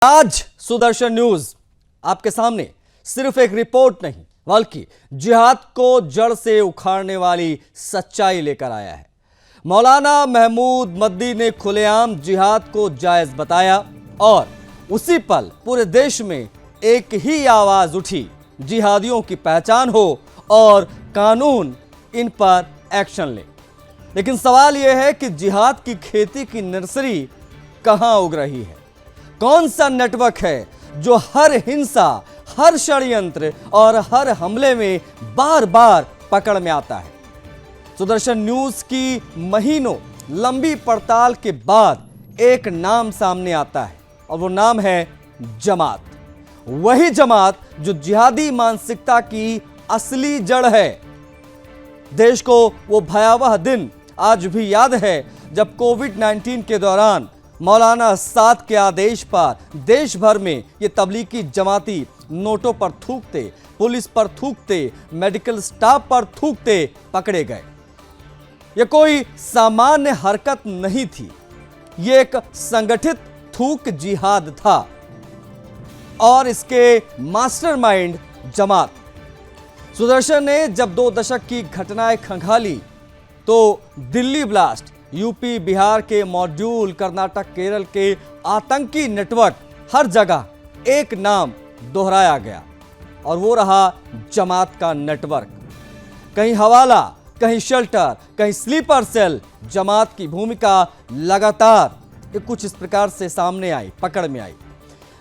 आज सुदर्शन न्यूज आपके सामने सिर्फ एक रिपोर्ट नहीं बल्कि जिहाद को जड़ से उखाड़ने वाली सच्चाई लेकर आया है। मौलाना महमूद मद्दी ने खुलेआम जिहाद को जायज बताया और उसी पल पूरे देश में एक ही आवाज उठी, जिहादियों की पहचान हो और कानून इन पर एक्शन ले। लेकिन सवाल यह है कि जिहाद की खेती की नर्सरी कहां उग रही है? कौन सा नेटवर्क है जो हर हिंसा, हर षड्यंत्र और हर हमले में बार बार पकड़ में आता है? सुदर्शन न्यूज की महीनों लंबी पड़ताल के बाद एक नाम सामने आता है और वो नाम है जमात। वही जमात जो जिहादी मानसिकता की असली जड़ है। देश को वो भयावह दिन आज भी याद है जब कोविड-19 के दौरान मौलाना साद के आदेश पर देश भर में ये तबलीगी जमाती नोटों पर थूकते, पुलिस पर थूकते, मेडिकल स्टाफ पर थूकते पकड़े गए। ये कोई सामान्य हरकत नहीं थी, ये एक संगठित थूक जिहाद था और इसके मास्टरमाइंड जमात। सुदर्शन ने जब 2 दशक की घटनाएं खंगाली तो दिल्ली ब्लास्ट, यूपी बिहार के मॉड्यूल, कर्नाटक केरल के आतंकी नेटवर्क, हर जगह एक नाम दोहराया गया और वो रहा जमात का नेटवर्क। कहीं हवाला, कहीं शेल्टर, कहीं स्लीपर सेल। जमात की भूमिका लगातार कुछ इस प्रकार से सामने आई, पकड़ में आई।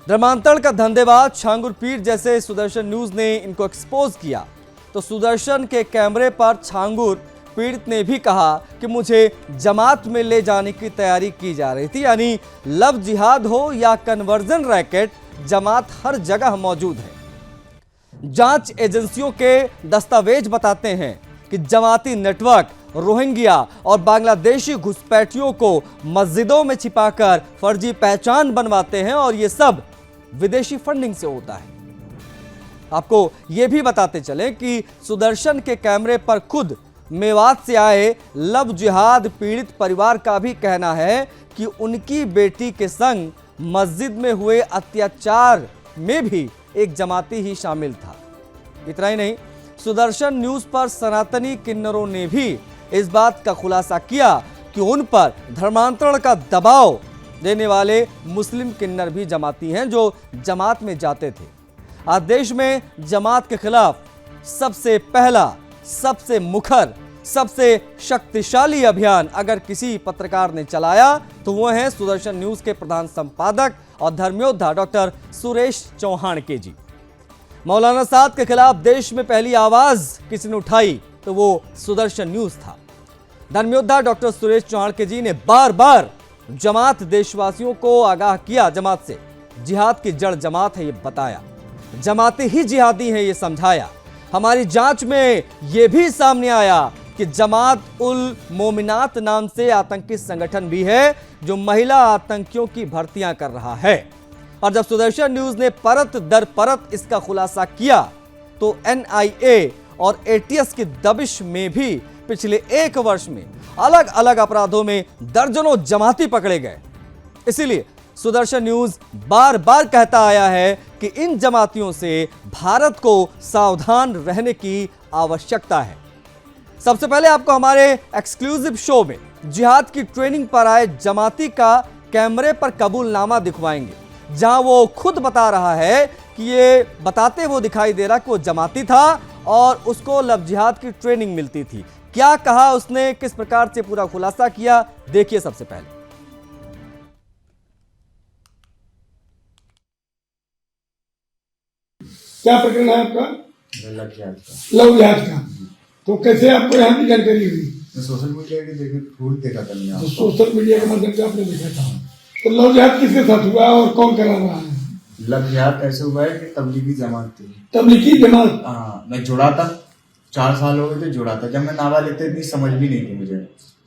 धर्मांतरण का धंधेबाज छांगुर पीर जैसे सुदर्शन न्यूज ने इनको एक्सपोज किया तो सुदर्शन के कैमरे पर छांगुर पीड़ित ने भी कहा कि मुझे जमात में ले जाने की तैयारी की जा रही थी। यानी लव जिहाद हो या कन्वर्जन रैकेट, जमात हर जगह मौजूद है। जांच एजेंसियों के दस्तावेज बताते हैं कि जमाती नेटवर्क रोहिंग्या और बांग्लादेशी घुसपैठियों को मस्जिदों में छिपाकर फर्जी पहचान बनवाते हैं और ये सब विदेशी फंडिंग से होता है। आपको ये भी बताते चले कि सुदर्शन के कैमरे पर खुद मेवात से आए लव जिहाद पीड़ित परिवार का भी कहना है कि उनकी बेटी के संग मस्जिद में हुए अत्याचार में भी एक जमाती ही शामिल था। इतना ही नहीं, सुदर्शन न्यूज पर सनातनी किन्नरों ने भी इस बात का खुलासा किया कि उन पर धर्मांतरण का दबाव देने वाले मुस्लिम किन्नर भी जमाती हैं जो जमात में जाते थे। आज देश में जमात के खिलाफ सबसे पहला, सबसे मुखर, सबसे शक्तिशाली अभियान अगर किसी पत्रकार ने चलाया तो वो है सुदर्शन न्यूज के प्रधान संपादक और धर्मयोद्धा डॉक्टर सुरेश चौहान के जी। मौलाना साद के खिलाफ देश में पहली आवाज किसी ने उठाई तो वो सुदर्शन न्यूज था। धर्मयोद्धा डॉक्टर सुरेश चौहान के जी ने बार बार जमात देशवासियों को आगाह किया, जमात से जिहाद की जड़ जमात है ये बताया, जमाती ही जिहादी है ये समझाया। हमारी जांच में यह भी सामने आया कि जमात उल मोमिनात नाम से आतंकी संगठन भी है जो महिला आतंकियों की भर्तियां कर रहा है। और जब सुदर्शन न्यूज ने परत दर परत इसका खुलासा किया तो NIA और ATS की दबिश में भी पिछले 1 वर्ष में अलग अलग अपराधों में दर्जनों जमाती पकड़े गए। इसीलिए सुदर्शन न्यूज बार बार कहता आया है कि इन जमातियों से भारत को सावधान रहने की आवश्यकता है। सबसे पहले आपको हमारे एक्सक्लूसिव शो में जिहाद की ट्रेनिंग पर आए जमाती का कैमरे पर कबूलनामा दिखवाएंगे, जहां वो खुद बता रहा है कि ये बताते वो दिखाई दे रहा कि वो जमाती था और उसको लव जिहाद की ट्रेनिंग मिलती थी। क्या कहा उसने, किस प्रकार से पूरा खुलासा किया, देखिए सबसे पहले। क्या प्रकरण है आपका? लव जिहाद का। तो कैसे आपको यहाँ की जानकारी हुई? सोशल मीडिया के देखा था मैंने। तो सोशल मीडिया के माध्यम से आपने देखा था। तो लव जिहाद किसके साथ हुआ और कौन करा रहा है? लव जिहाद ऐसे हुआ है कि तबलीगी जमात थी। तबलीगी जमात? हाँ, मैं जुड़ा था, 4 साल हो गए थे जुड़ा था। जब मैं नाबालिग थे इतनी समझ भी नहीं थी मुझे,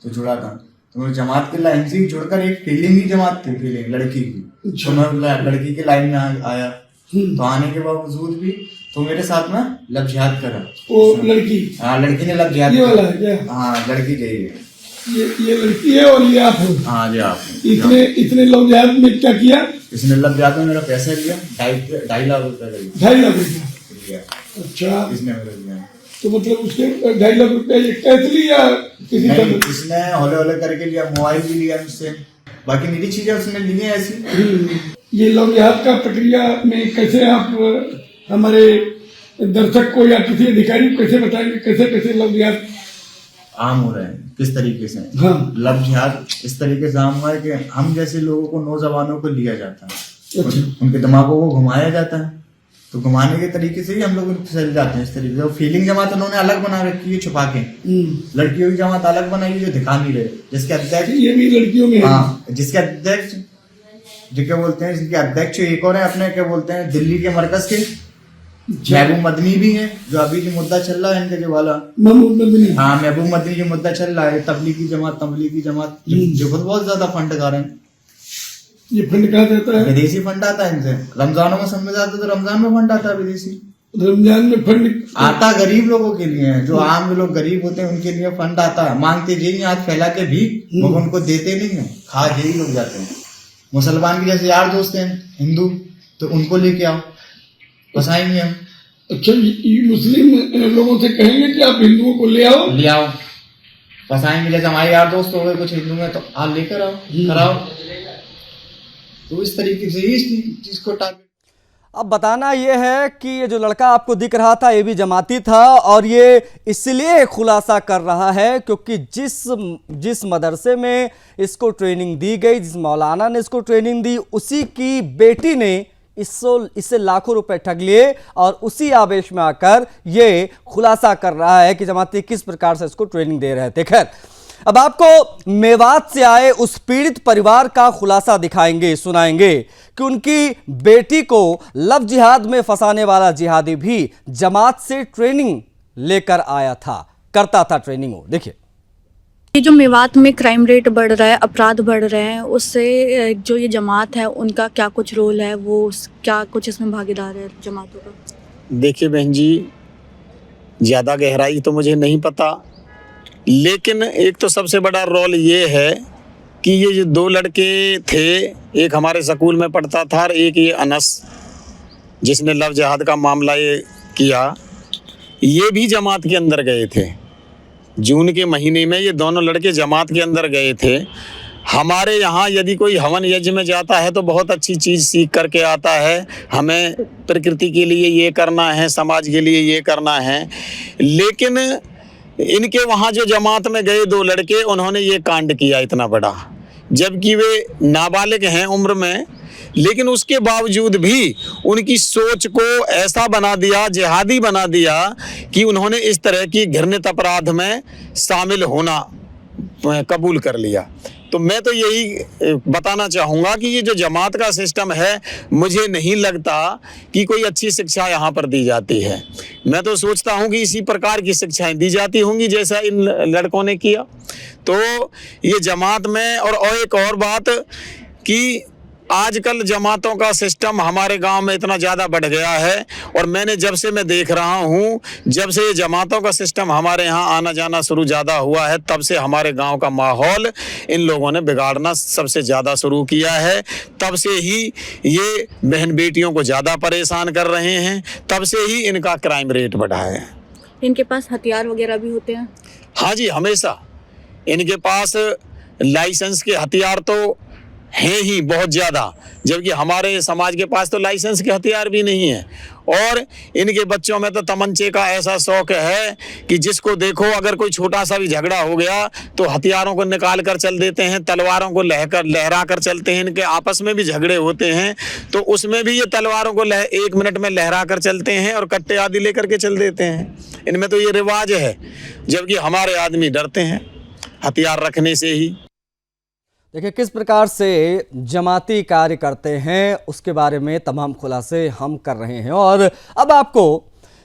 तो जुड़ा था। तो मैं जमात की लाइन से जुड़कर एक फीलिंग ही जमात थी, फीलिंग लड़की की। तो मैं लड़की की लाइन में आया, तो आने के बावजूद भी तो मेरे साथ में लव जिहाद करा। वो लड़की? हाँ, लड़की ने लव जिहाद ये वाला है क्या? हाँ, लड़की गई है। ये लड़की है और ये आप हो। हाँ जी आप। इतने लव जिहाद में क्या किया? इसने लव जिहाद में मेरा पैसा लिया, 2.5 लाख रुपए का 2.5 लाख रुपया। लिया। अच्छा, इसने मेरा लिया। तो मतलब उसके 2.5 लाख रुपया ये कैश लिया किसी का? नहीं, इसने हौले हौले करके लिया, मोबाइल भी लिया मुझसे, बाकी मेरी चीजें उसने ली है ऐसी। ये लव जिहाद का प्रक्रिया में कैसे आप हमारे दर्शक को या किसी अधिकारी को कैसे बताएंगे, कैसे कैसे लव जिहाद आम हो रहे हैं, किस तरीके से? हाँ। लव जिहाद इस तरीके से आम हुआ है कि हम जैसे लोगों को, नौजवानों को लिया जाता है, उनके दिमागों को घुमाया जाता है, तो घुमाने के तरीके से ही हम लोग चल जाते हैं इस तरीके से। फीलिंग जमात उन्होंने अलग बना रखी है छुपा के, लड़कियों की जमात अलग बनाई है जो दिखा नहीं रहे, जिसके अध्यक्ष ये भी लड़कियों में है। हाँ, जिसके अध्यक्ष जो क्या बोलते हैं, जिनके अध्यक्ष एक और है अपने, क्या बोलते हैं, दिल्ली के मरकज के महबूब मदनी भी हैं, जो अभी जो मुद्दा चल रहा है इनके जो वाला महबूब मदनी। हाँ, महबूब मदनी जो मुद्दा चल रहा है, तबलीगी जमात जो खुद बहुत ज्यादा फंड गा रहे हैं। ये फंड कहाँ से आता है? विदेशी फंड आता है इनसे। रमजानों में समझ आता है तो रमजान में फंड आता है विदेशी। रमजान में फंड आता गरीब लोगों के लिए है, जो आम लोग गरीब होते हैं उनके लिए फंड आता है। मांगते यही हाथ फैला के भी, मगर उनको देते नहीं है, खा यही लोग जाते हैं। मुसलमान के जैसे यार दोस्त हैं हिंदू, तो उनको लेके आओ, फंसाएंगे हम। अच्छा, ये मुस्लिम लोगों से कहेंगे कि आप हिंदुओं को ले आओ, फंसाएंगे। जैसे हमारे यार दोस्त हो गए कुछ हिंदू में, तो आप लेकर आओ, कराओ। तो इस तरीके से इस चीज को टारगेट। अब बताना यह है कि ये जो लड़का आपको दिख रहा था ये भी जमाती था, और ये इसलिए खुलासा कर रहा है क्योंकि जिस मदरसे में इसको ट्रेनिंग दी गई, जिस मौलाना ने इसको ट्रेनिंग दी, उसी की बेटी ने इससे लाखों रुपए ठग लिए, और उसी आवेश में आकर ये खुलासा कर रहा है कि जमाती किस प्रकार से इसको ट्रेनिंग दे रहे थे। खैर, अब आपको मेवात से आए उस पीड़ित परिवार का खुलासा दिखाएंगे, सुनाएंगे कि उनकी बेटी को लव जिहाद में फंसाने वाला जिहादी भी जमात से ट्रेनिंग लेकर आया था, करता था ट्रेनिंग। वो देखिए, ये जो मेवात में क्राइम रेट बढ़ रहा है, अपराध बढ़ रहे हैं, उससे जो ये जमात है उनका क्या कुछ रोल है, वो क्या कुछ इसमें भागीदार है जमातों का? देखिए बहन जी, ज़्यादा गहराई तो मुझे नहीं पता, लेकिन एक तो सबसे बड़ा रोल ये है कि ये जो 2 लड़के थे, एक हमारे स्कूल में पढ़ता था और एक ये अनस जिसने लव जिहाद का मामला ये किया, ये भी जमात के अंदर गए थे। जून के महीने में ये दोनों लड़के जमात के अंदर गए थे। हमारे यहाँ यदि कोई हवन यज्ञ में जाता है तो बहुत अच्छी चीज़ सीख करके आता है, हमें प्रकृति के लिए ये करना है, समाज के लिए ये करना है। लेकिन इनके वहाँ जो जमात में गए 2 लड़के, उन्होंने ये कांड किया इतना बड़ा, जबकि वे नाबालिग हैं उम्र में, लेकिन उसके बावजूद भी उनकी सोच को ऐसा बना दिया, जिहादी बना दिया, कि उन्होंने इस तरह की घृणित अपराध में शामिल होना कबूल कर लिया। तो मैं तो यही बताना चाहूँगा कि ये जो जमात का सिस्टम है, मुझे नहीं लगता कि कोई अच्छी शिक्षा यहाँ पर दी जाती है। मैं तो सोचता हूँ कि इसी प्रकार की शिक्षाएं दी जाती होंगी जैसा इन लड़कों ने किया। तो ये जमात में, और एक और बात कि आजकल जमातों का सिस्टम हमारे गांव में इतना ज़्यादा बढ़ गया है, और मैंने जब से मैं देख रहा हूं, जब से ये जमातों का सिस्टम हमारे यहाँ आना जाना शुरू ज़्यादा हुआ है, तब से हमारे गांव का माहौल इन लोगों ने बिगाड़ना सबसे ज़्यादा शुरू किया है। तब से ही ये बहन बेटियों को ज़्यादा परेशान कर रहे हैं, तब से ही इनका क्राइम रेट बढ़ा है। इनके पास हथियार वगैरह भी होते हैं? हाँ जी, हमेशा इनके पास लाइसेंस के हथियार तो हैं ही बहुत ज़्यादा, जबकि हमारे समाज के पास तो लाइसेंस के हथियार भी नहीं है। और इनके बच्चों में तो तमंचे का ऐसा शौक है कि जिसको देखो, अगर कोई छोटा सा भी झगड़ा हो गया तो हथियारों को निकाल कर चल देते हैं, तलवारों को लहरा कर चलते हैं। इनके आपस में भी झगड़े होते हैं तो उसमें भी ये तलवारों को 1 मिनट में लहरा कर चलते हैं और कट्टे आदि लेकर के चल देते हैं। इनमें तो ये रिवाज है, जबकि हमारे आदमी डरते हैं हथियार रखने से ही। देखिए किस प्रकार से जमाती कार्य करते हैं, उसके बारे में तमाम खुलासे हम कर रहे हैं। और अब आपको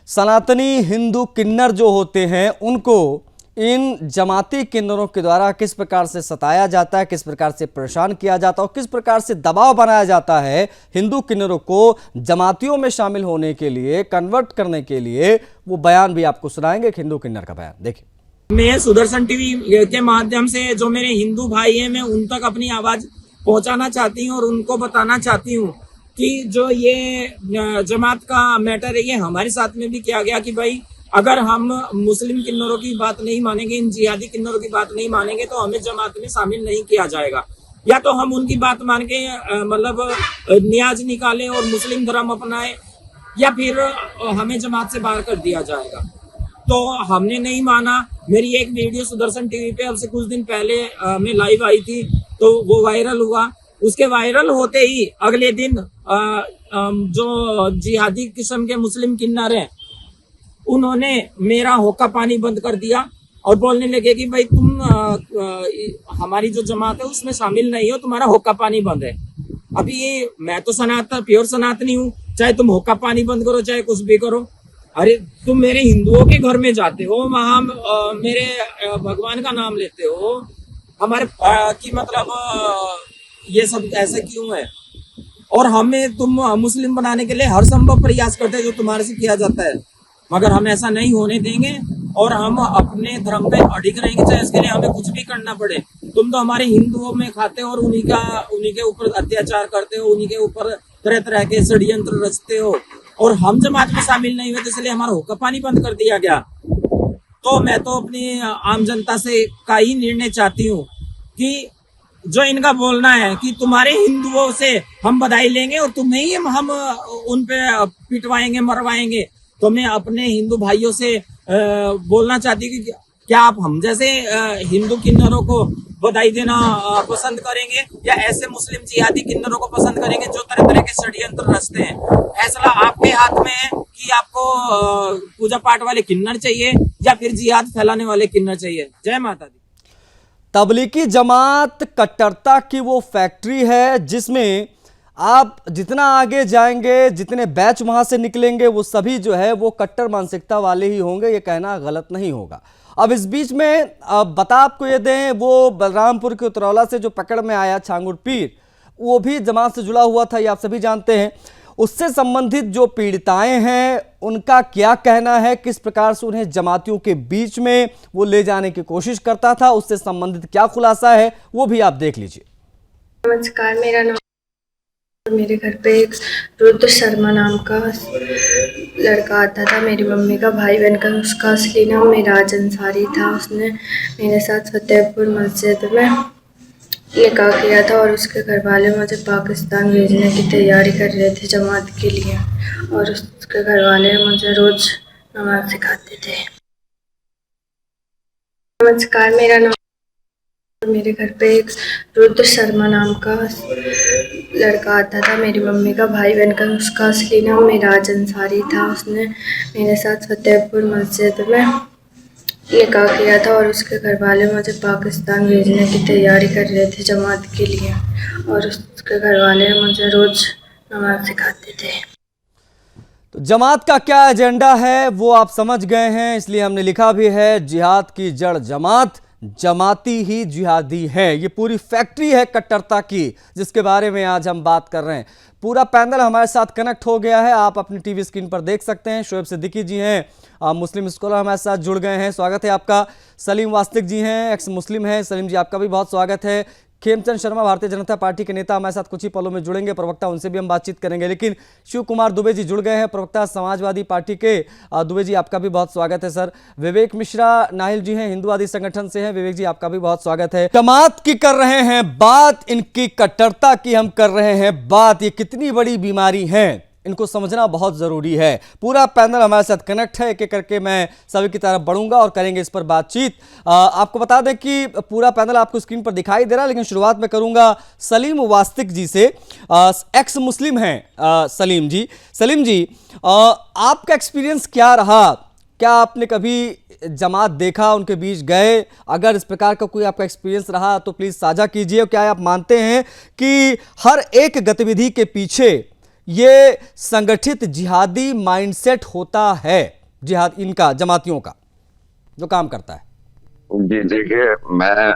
सनातनी हिंदू किन्नर जो होते हैं, उनको इन जमाती किन्नरों के द्वारा किस प्रकार से सताया जाता है, किस प्रकार से परेशान किया जाता है और किस प्रकार से दबाव बनाया जाता है हिंदू किन्नरों को जमातियों में शामिल होने के लिए, कन्वर्ट करने के लिए, वो बयान भी आपको सुनाएंगे। एक हिंदू किन्नर का बयान देखिए। मैं सुदर्शन टीवी के माध्यम से जो मेरे हिंदू भाई हैं मैं उन तक अपनी आवाज पहुंचाना चाहती हूं और उनको बताना चाहती हूं कि जो ये जमात का मैटर है ये हमारे साथ में भी किया गया कि भाई अगर हम मुस्लिम किन्नरों की बात नहीं मानेंगे, इन जिहादी किन्नरों की बात नहीं मानेंगे तो हमें जमात में शामिल नहीं किया जाएगा, या तो हम उनकी बात मान के मतलब नियाज निकालें और मुस्लिम धर्म अपनाएं, या फिर हमें जमात से बाहर कर दिया जाएगा। तो हमने नहीं माना। मेरी एक वीडियो सुदर्शन टीवी पे अब से कुछ दिन पहले मैं लाइव आई थी तो वो वायरल हुआ। उसके वायरल होते ही अगले दिन जो जिहादी किस्म के मुस्लिम किन्नर हैं उन्होंने मेरा होका पानी बंद कर दिया और बोलने लगे कि भाई तुम हमारी जो जमात है उसमें शामिल नहीं हो, तुम्हारा होका पानी बंद है। अभी मैं तो प्योर सनातनी हूँ, चाहे तुम होका पानी बंद करो चाहे कुछ भी करो। अरे तुम मेरे हिंदुओं के घर में जाते हो, वहां मेरे भगवान का नाम लेते हो, हमारे की मतलब ये सब ऐसा क्यों है? और हमें तुम मुस्लिम बनाने के लिए हर संभव प्रयास करते हैं जो तुम्हारे से किया जाता है, मगर हम ऐसा नहीं होने देंगे और हम अपने धर्म पे अडिग रहेंगे, चाहे इसके लिए हमें कुछ भी करना पड़े। तुम तो हमारे हिंदुओं में खाते हो और उन्हीं के ऊपर अत्याचार करते हो, उन्हीं के ऊपर तरह तरह के षड्यंत्र रचते हो, और हम जमात में शामिल नहीं हुए तो इसलिए हमारा होका पानी बंद कर दिया गया। तो मैं तो अपनी आम जनता से का ही निर्णय चाहती हूँ कि जो इनका बोलना है कि तुम्हारे हिंदुओं से हम बधाई लेंगे और तुम्हें ही हम उन पे पिटवाएंगे मरवाएंगे, तो मैं अपने हिंदू भाइयों से बोलना चाहती हूँ कि क्या आप हम जैसे हिंदू किन्नरों को बधाई देना पसंद करेंगे या ऐसे मुस्लिम जिहादी किन्नरों को पसंद करेंगे जो तरह तरह के षड्यंत्र रचते हैं? फैसला आपके हाथ में है कि आपको पूजा पाठ वाले किन्नर चाहिए या फिर जिहाद फैलाने वाले किन्नर चाहिए। जय माता दी। तबलीगी जमात कट्टरता की वो फैक्ट्री है जिसमें आप जितना आगे जाएंगे, जितने बैच वहां से निकलेंगे वो सभी जो है वो कट्टर मानसिकता वाले ही होंगे, ये कहना गलत नहीं होगा। अब इस बीच में बता आपको ये दें, वो बलरामपुर के उतरौला से जो पकड़ में आया छांगुर पीर, वो भी जमात से जुड़ा हुआ था, ये आप सभी जानते हैं। उससे संबंधित जो पीड़िताएं हैं उनका क्या कहना है, किस प्रकार से उन्हें जमातियों के बीच में वो ले जाने की कोशिश करता था, उससे संबंधित क्या खुलासा है वो भी आप देख लीजिए। नमस्कार, मेरा नाम, मेरे घर पे एक रुद्र शर्मा नाम का लड़का आता था, मेरी मम्मी का भाई बनकर। उसका असली नाम मेराज अंसारी था। उसने मेरे साथ फतेहपुर मस्जिद में निकाह किया था और उसके घर वाले मुझे पाकिस्तान भेजने की तैयारी कर रहे थे जमात के लिए, और उसके घर वाले मुझे रोज नमाज सिखाते थे। नमस्कार, मेरा नाम, मेरे घर पे एक रुद्र शर्मा नाम का लड़का आता था, मेरी मम्मी का भाई बनकर। उसका असली नाम मेराज अंसारी था। उसने मेरे साथ फतेहपुर मस्जिद में निकाह किया था और उसके घर वाले मुझे पाकिस्तान भेजने की तैयारी कर रहे थे जमात के लिए, और उसके घर वाले मुझे रोज नमाज सिखाते थे। तो जमात का क्या एजेंडा है वो आप समझ गए हैं, इसलिए हमने लिखा भी है जिहाद की जड़ जमात, जमाती ही जिहादी है। ये पूरी फैक्ट्री है कट्टरता की जिसके बारे में आज हम बात कर रहे हैं। पूरा पैनल हमारे साथ कनेक्ट हो गया है, आप अपनी टीवी स्क्रीन पर देख सकते हैं। शोएब सिद्दीकी जी हैं, मुस्लिम स्कॉलर हमारे साथ जुड़ गए हैं, स्वागत है आपका। सलीम वास्तिक जी हैं, एक्स मुस्लिम हैं, सलीम जी आपका भी बहुत स्वागत है। खेमचंद शर्मा भारतीय जनता पार्टी के नेता हमारे साथ कुछ ही पलों में जुड़ेंगे, प्रवक्ता, उनसे भी हम बातचीत करेंगे। लेकिन शिव कुमार दुबे जी जुड़ गए हैं, प्रवक्ता समाजवादी पार्टी के। दुबे जी आपका भी बहुत स्वागत है सर। विवेक मिश्रा नाहिल जी हैं, हिंदुवादी संगठन से हैं, विवेक जी आपका भी बहुत स्वागत है। जमात की कर रहे हैं बात, इनकी कट्टरता की हम कर रहे हैं बात। ये कितनी बड़ी बीमारी है इनको समझना बहुत जरूरी है। पूरा पैनल हमारे साथ कनेक्ट है, एक एक करके मैं सभी की तरफ बढ़ूंगा और करेंगे इस पर बातचीत। आपको बता दें कि पूरा पैनल आपको स्क्रीन पर दिखाई दे रहा है, लेकिन शुरुआत में करूंगा सलीम वास्तिक जी से। एक्स मुस्लिम हैं सलीम जी। सलीम जी, आपका एक्सपीरियंस क्या रहा? क्या आपने कभी जमात देखा, उनके बीच गए? अगर इस प्रकार का कोई आपका एक्सपीरियंस रहा तो प्लीज साझा कीजिए। क्या आप मानते हैं कि हर एक गतिविधि के पीछे ये संगठित जिहादी माइंडसेट होता है, जिहाद इनका, जमातियों का जो काम करता है? जी देखिए, मैं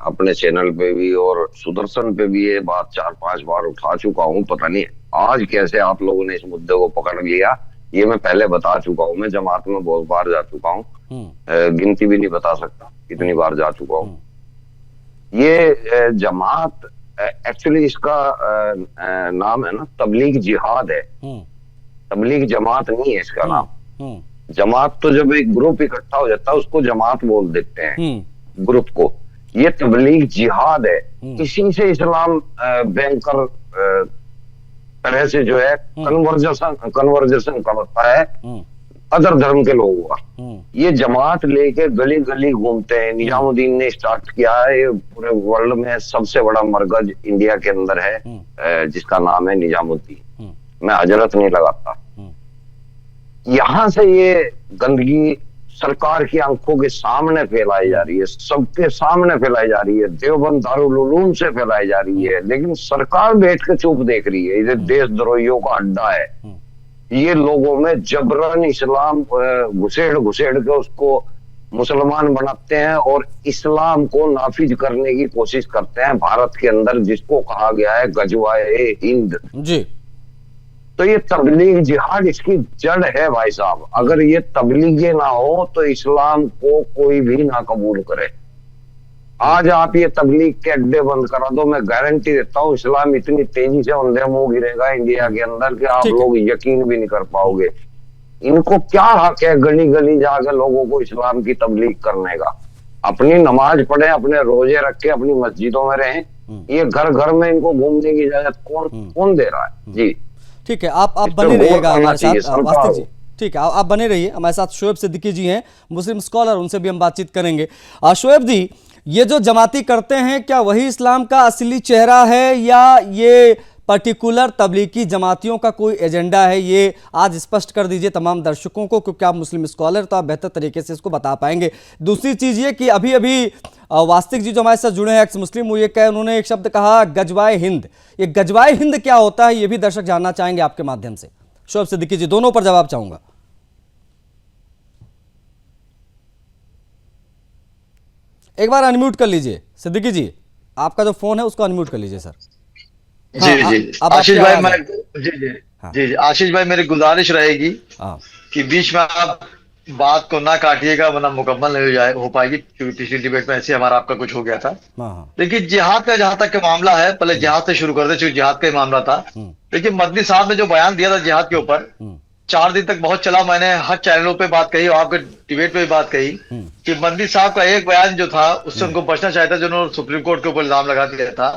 अपने चैनल पे भी और सुदर्शन पे भी ये बात 4-5 बार उठा चुका हूँ। पता नहीं आज कैसे आप लोगों ने इस मुद्दे को पकड़ लिया ये मैं पहले बता चुका हूँ। मैं जमात में बहुत बार जा चुका हूँ, गिनती भी नहीं बता सकता कितनी बार जा चुका हूँ। ये जमात एक्चुअली इसका नाम है ना तबलीग जिहाद है, तबलीग जमात नहीं है इसका नाम। जमात तो जब एक ग्रुप इकट्ठा हो जाता है उसको जमात बोल देते हैं ग्रुप को। ये तबलीग जिहाद है, इसी से इस्लाम बैंकर तरह से जो है कन्वर्जेशन करता है अदर धर्म के लोगों का। ये जमात लेके गली गली घूमते हैं। निजामुद्दीन ने स्टार्ट किया है, ये पूरे वर्ल्ड में सबसे बड़ा मरकज इंडिया के अंदर है जिसका नाम है निजामुद्दीन। मैं हजरत नहीं लगाता। यहाँ से ये गंदगी सरकार की आंखों के सामने फैलाई जा रही है, सबके सामने फैलाई जा रही है, देवबंद दारुल उलूम से फैलाई जा रही है, लेकिन सरकार बैठ के चुप देख रही है। ये देशद्रोहियों का अड्डा है। ये लोगों में जबरन इस्लाम घुसेड़ के उसको मुसलमान बनाते हैं और इस्लाम को नाफिज करने की कोशिश करते हैं भारत के अंदर, जिसको कहा गया है गजवाए हिंद जी। तो ये तबलीग जिहाद इसकी जड़ है भाई साहब। अगर ये तबलीगे ना हो तो इस्लाम को कोई भी ना कबूल करे। आज आप ये तबलीग के अड्डे बंद करा दो, मैं गारंटी देता हूँ इस्लाम इतनी तेजी से अंधे मुंह गिरेगा इंडिया के अंदर कि आप लोग यकीन भी नहीं कर पाओगे। इनको क्या हक है गली गली जाकर लोगों को इस्लाम की तबलीग करने का? अपनी नमाज पढ़े, अपने रोजे रख के अपनी मस्जिदों में रहें। ये घर घर में इनको घूमने की इजाजत कौन दे रहा है? जी ठीक है, आप बने रहिएगा हमारे साथ वास्तिक जी। ठीक है, आप बने रहिए हमारे साथ। शोएब सिद्दीकी जी हैं, मुस्लिम स्कॉलर, उनसे भी हम बातचीत करेंगे। शोएब जी, ये जो जमाती करते हैं क्या वही इस्लाम का असली चेहरा है या ये पर्टिकुलर तबलीगी जमातियों का कोई एजेंडा है? ये आज स्पष्ट कर दीजिए तमाम दर्शकों को, क्योंकि आप मुस्लिम स्कॉलर तो आप बेहतर तरीके से इसको बता पाएंगे। दूसरी चीज़ ये कि अभी अभी वास्तिक जी जो हमारे साथ जुड़े हैं एक्स मुस्लिम, वो ये कहे, उन्होंने एक शब्द कहा गजवाए हिंद। ये गजवाए हिंद क्या होता है ये भी दर्शक जानना चाहेंगे आपके माध्यम से। शोएब सिद्दीकी जी, दोनों पर जवाब चाहूंगा। एक बार अनम्यूट कर लीजिए सिद्दीकी जी, आपका जो फोन है उसको अनम्यूट कर लीजिए सर। जी आशीष भाई, जी आशीष भाई, मेरी गुजारिश रहेगी कि बीच में आप बात को ना काटिएगा, वरना मुकम्मल नहीं हो पाएगी, क्योंकि पिछली डिबेट में ऐसे हमारा आपका कुछ हो गया था। देखिए जिहाद का जहां तक के मामला है, पहले जिहाद से शुरू कर दे, क्योंकि जिहाद का ही मामला था। देखिए मदनी साहब ने जो बयान दिया था जिहाद के ऊपर, 4 दिन तक बहुत चला, मैंने हर चैनलों पे बात कही और आपके डिबेट पे भी बात कही कि मदनी साहब का एक बयान जो था उससे उनको बचना चाहिए था, जो उन्होंने सुप्रीम कोर्ट के ऊपर इल्जाम लगा दिया था।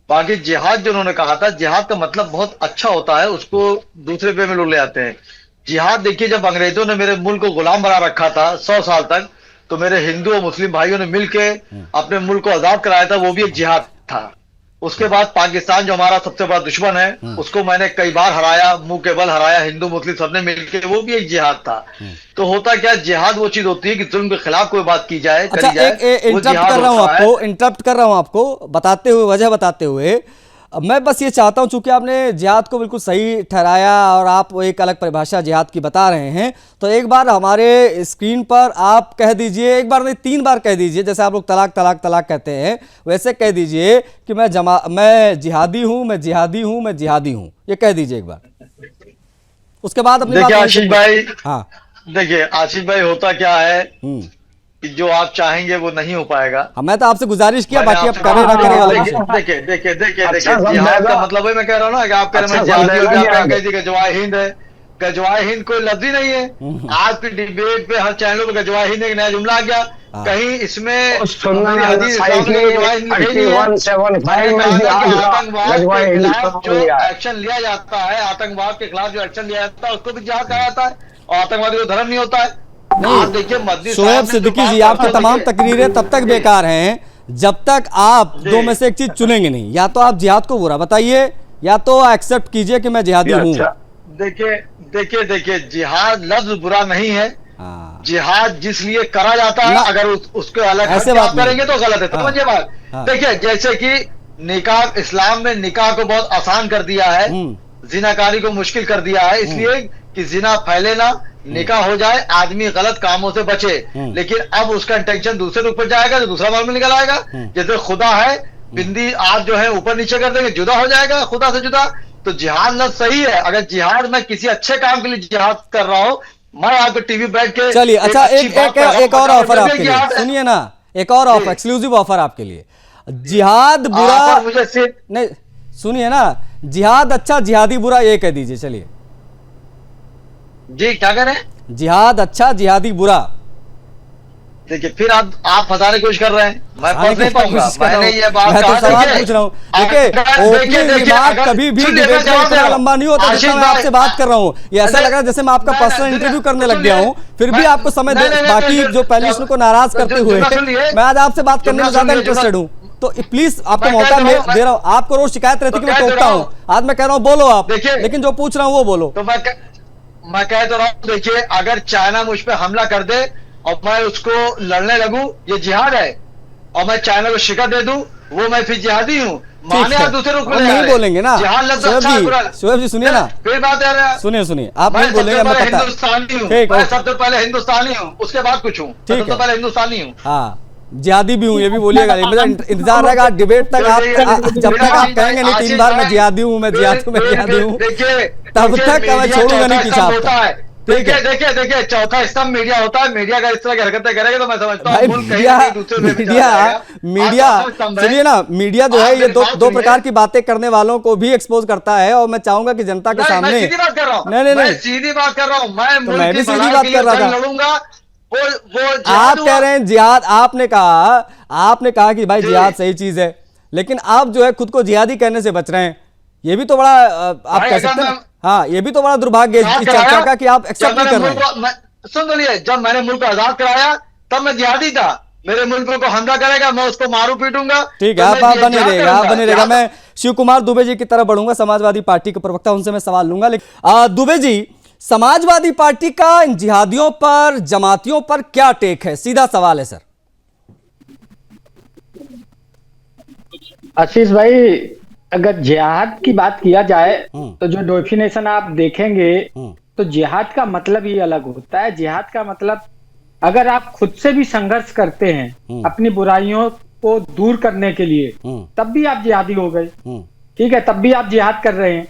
बाकी जिहाद जो उन्होंने कहा था, जिहाद का मतलब बहुत अच्छा होता है, उसको दूसरे पे में लोग ले आते हैं। जिहाद देखिए, जब अंग्रेजों ने मेरे मुल्क को गुलाम बना रखा था 100 साल तक, तो मेरे हिंदू और मुस्लिम भाइयों ने मिलके अपने मुल्क को आजाद कराया था, वो भी एक जिहाद था। उसके बाद पाकिस्तान जो हमारा सबसे बड़ा दुश्मन है, उसको मैंने कई बार हराया, मुंह के बल हराया, हिंदू मुस्लिम सबने मिलकर, वो भी एक जिहाद था। तो होता क्या, जिहाद वो चीज होती है कि जुल्म के खिलाफ कोई बात की जाए, करी जाए। इंटरप्ट कर रहा हूं आपको बताते हुए, वजह बताते हुए। मैं बस ये चाहता हूं, चूंकि आपने जिहाद को बिल्कुल सही ठहराया और आप एक अलग परिभाषा जिहाद की बता रहे हैं, तो एक बार हमारे स्क्रीन पर आप कह दीजिए, एक बार नहीं 3 बार कह दीजिए, जैसे आप लोग तलाक तलाक तलाक कहते हैं, वैसे कह दीजिए कि मैं जिहादी हूं, मैं जिहादी हूं, मैं जिहादी हूं। ये कह दीजिए एक बार, उसके बाद अपनी देखिए आशीष भाई, हाँ देखिए आशीष भाई, होता क्या है कि जो आप चाहेंगे वो नहीं हो पाएगा। मैं तो आपसे गुजारिश किया, बाकी आप करें ना करें वाला देखिए जिहाद का मतलब है, मैं कह रहा हूँ ना कि आप कह रहे हैं जिहादी, गजवाए हिंद है। गजवाए हिंद कोई लफ्ज ही नहीं है। आज की डिबेट पे हर चैनलों पे गजवाए हिंद एक नया जुमला आ गया, कहीं इसमें एक्शन लिया जाता है, आतंकवाद के खिलाफ जो एक्शन लिया जाता है उसको भी जिहाद कहा जाता है, और आतंकवादी को धर्म नहीं होता है। नहीं शोएब सिद्दीकी जी, आपकी तमाम तकरीरें तब तक बेकार हैं जब तक आप दो में से एक चीज चुनेंगे नहीं। या तो आप जिहाद को बुरा बताइए, या तो एक्सेप्ट कीजिए कि मैं जिहादी हूँ। देखिए जिहाद लफ्ज बुरा नहीं है। जिहाद जिस लिए करा जाता है, अगर उसको अलग ऐसे बात करेंगे तो गलत है। समझिए बात। देखिए जैसे कि निकाह, इस्लाम में निकाह को बहुत आसान कर दिया है, जिनाकारी को मुश्किल कर दिया है, इसलिए कि जिना फैले ना, निकाह हो जाए, आदमी गलत कामों से बचे। लेकिन अब उसका इंटेंशन दूसरे ऊपर जाएगा तो दूसरा माल में निकल आएगा। जैसे खुदा है, बिंदी आप जो है ऊपर नीचे कर देंगे, जुदा हो जाएगा, खुदा से जुदा। तो जिहाद लफ्ज सही है। अगर जिहाद मैं किसी अच्छे काम के लिए जिहाद कर रहा हूँ, मैं आपको टीवी बैठ के चलिए, अच्छा एक और ऑफर आपके लिए, जिहाद है। सुनिए ना, एक और ऑफर, एक्सक्लूसिव ऑफर आपके लिए। जिहाद बुरा आप मुझे सिर्फ नहीं, सुनिए ना, जिहाद अच्छा जिहादी बुरा ये कह दीजिए। चलिए जी, क्या करें? जिहाद अच्छा जिहादी बुरा। देखिए फिर आप फंसाने की कोशिश कर रहे हैं, मैं फंस नहीं पाऊंगा। मैंने ये बात मैं तो कहा, सवाल देखिए, पूछ रहा हूँ। देखिए ओपनिंग रिमार्क कभी भी डिबेट में इतना लंबा नहीं होता जितना मैं आपसे बात कर रहा हूँ। ये ऐसा लग रहा है जैसे मैं आपका पर्सनल इंटरव्यू करने लग गया हूँ, फिर भी आपको समय बाकी जो पहले को नाराज करते हुए मैं आज आपसे बात करने में ज्यादा इंटरेस्टेड हूँ। तो प्लीज आपको मौका दे रहा हूँ। आपको रोज शिकायत रहती है कि मैं टोकता हूँ, आज मैं कह रहा हूँ बोलो आप, लेकिन जो पूछ रहा हूँ वो बोलो। तो मैं कह तो रहा हूँ, देखिए अगर चाइना मुझ पे हमला कर दे और मैं उसको लड़ने लगूं, ये जिहाद है। और मैं चाइना को शिकस्त दे दूं, वो मैं फिर जिहादी हूँ। माने आप दूसरे रुख में नहीं बोलेंगे ना शोएब जी, सुनिए ना, फिर बात है, सुनिए आप नहीं बोलेंगे, मैं पता हिंदुस्तानी हूँ, मैं सबसे पहले हिंदुस्तानी हूँ, उसके बाद कुछ हूँ, सबसे पहले हिंदुस्तानी हूँ। हाँ, जिहादी भी हूँ ये भी बोलिएगा। मुझे इंतजार रहेगा डिबेट तक, आप जब तक आप कहेंगे नहीं 3 बार मैं जिहादी हूँ, मैं जिहादी हूँ, तब तक मैं छोड़ूंगा नहीं पीछा आपका। देखिए चौथा स्तंभ मीडिया होता है। मीडिया अगर इस तरह की हरकतें करेगा तो मैं समझता हूँ मीडिया सुनिए ना, मीडिया जो है ये दो प्रकार की बातें करने वालों को भी एक्सपोज करता है, और मैं चाहूंगा कि जनता के सामने सीधी बात कर रहा हूँ, नहीं सीधी बात कर रहा हूँ, मैं भी सीधी बात कर रहा था। लड़ूंगा। आप कह रहे हैं जिहाद, आपने कहा कि भाई जिहाद सही चीज है, लेकिन आप जो है खुद को जिहादी कहने से बच रहे हैं। ये भी तो बड़ा आप कह सकते हैं, हाँ ये भी तो बड़ा दुर्भाग्य है इस चर्चा का कि आप एक्सेप्ट नहीं कर रहे हैं। सुन तो लिए, जब मैंने मुल्क को आजाद कराया तब मैं जिहादी था। मेरे मुल्क को हमला करेगा मैं उसको मारू पीटूंगा। ठीक है, आप बने रहेगा। मैं शिव कुमार दुबे जी की तरफ बढ़ूंगा, समाजवादी पार्टी के प्रवक्ता, उनसे मैं सवाल लूंगा। लेकिन दुबे जी, समाजवादी पार्टी का इन जिहादियों पर, जमातियों पर क्या टेक है? सीधा सवाल है सर। आशीष भाई, अगर जिहाद की बात किया जाए तो जो डेफिनेशन आप देखेंगे तो जिहाद का मतलब ही अलग होता है। जिहाद का मतलब अगर आप खुद से भी संघर्ष करते हैं अपनी बुराइयों को दूर करने के लिए, तब भी आप जिहादी हो गए। ठीक है, तब भी आप जिहाद कर रहे हैं।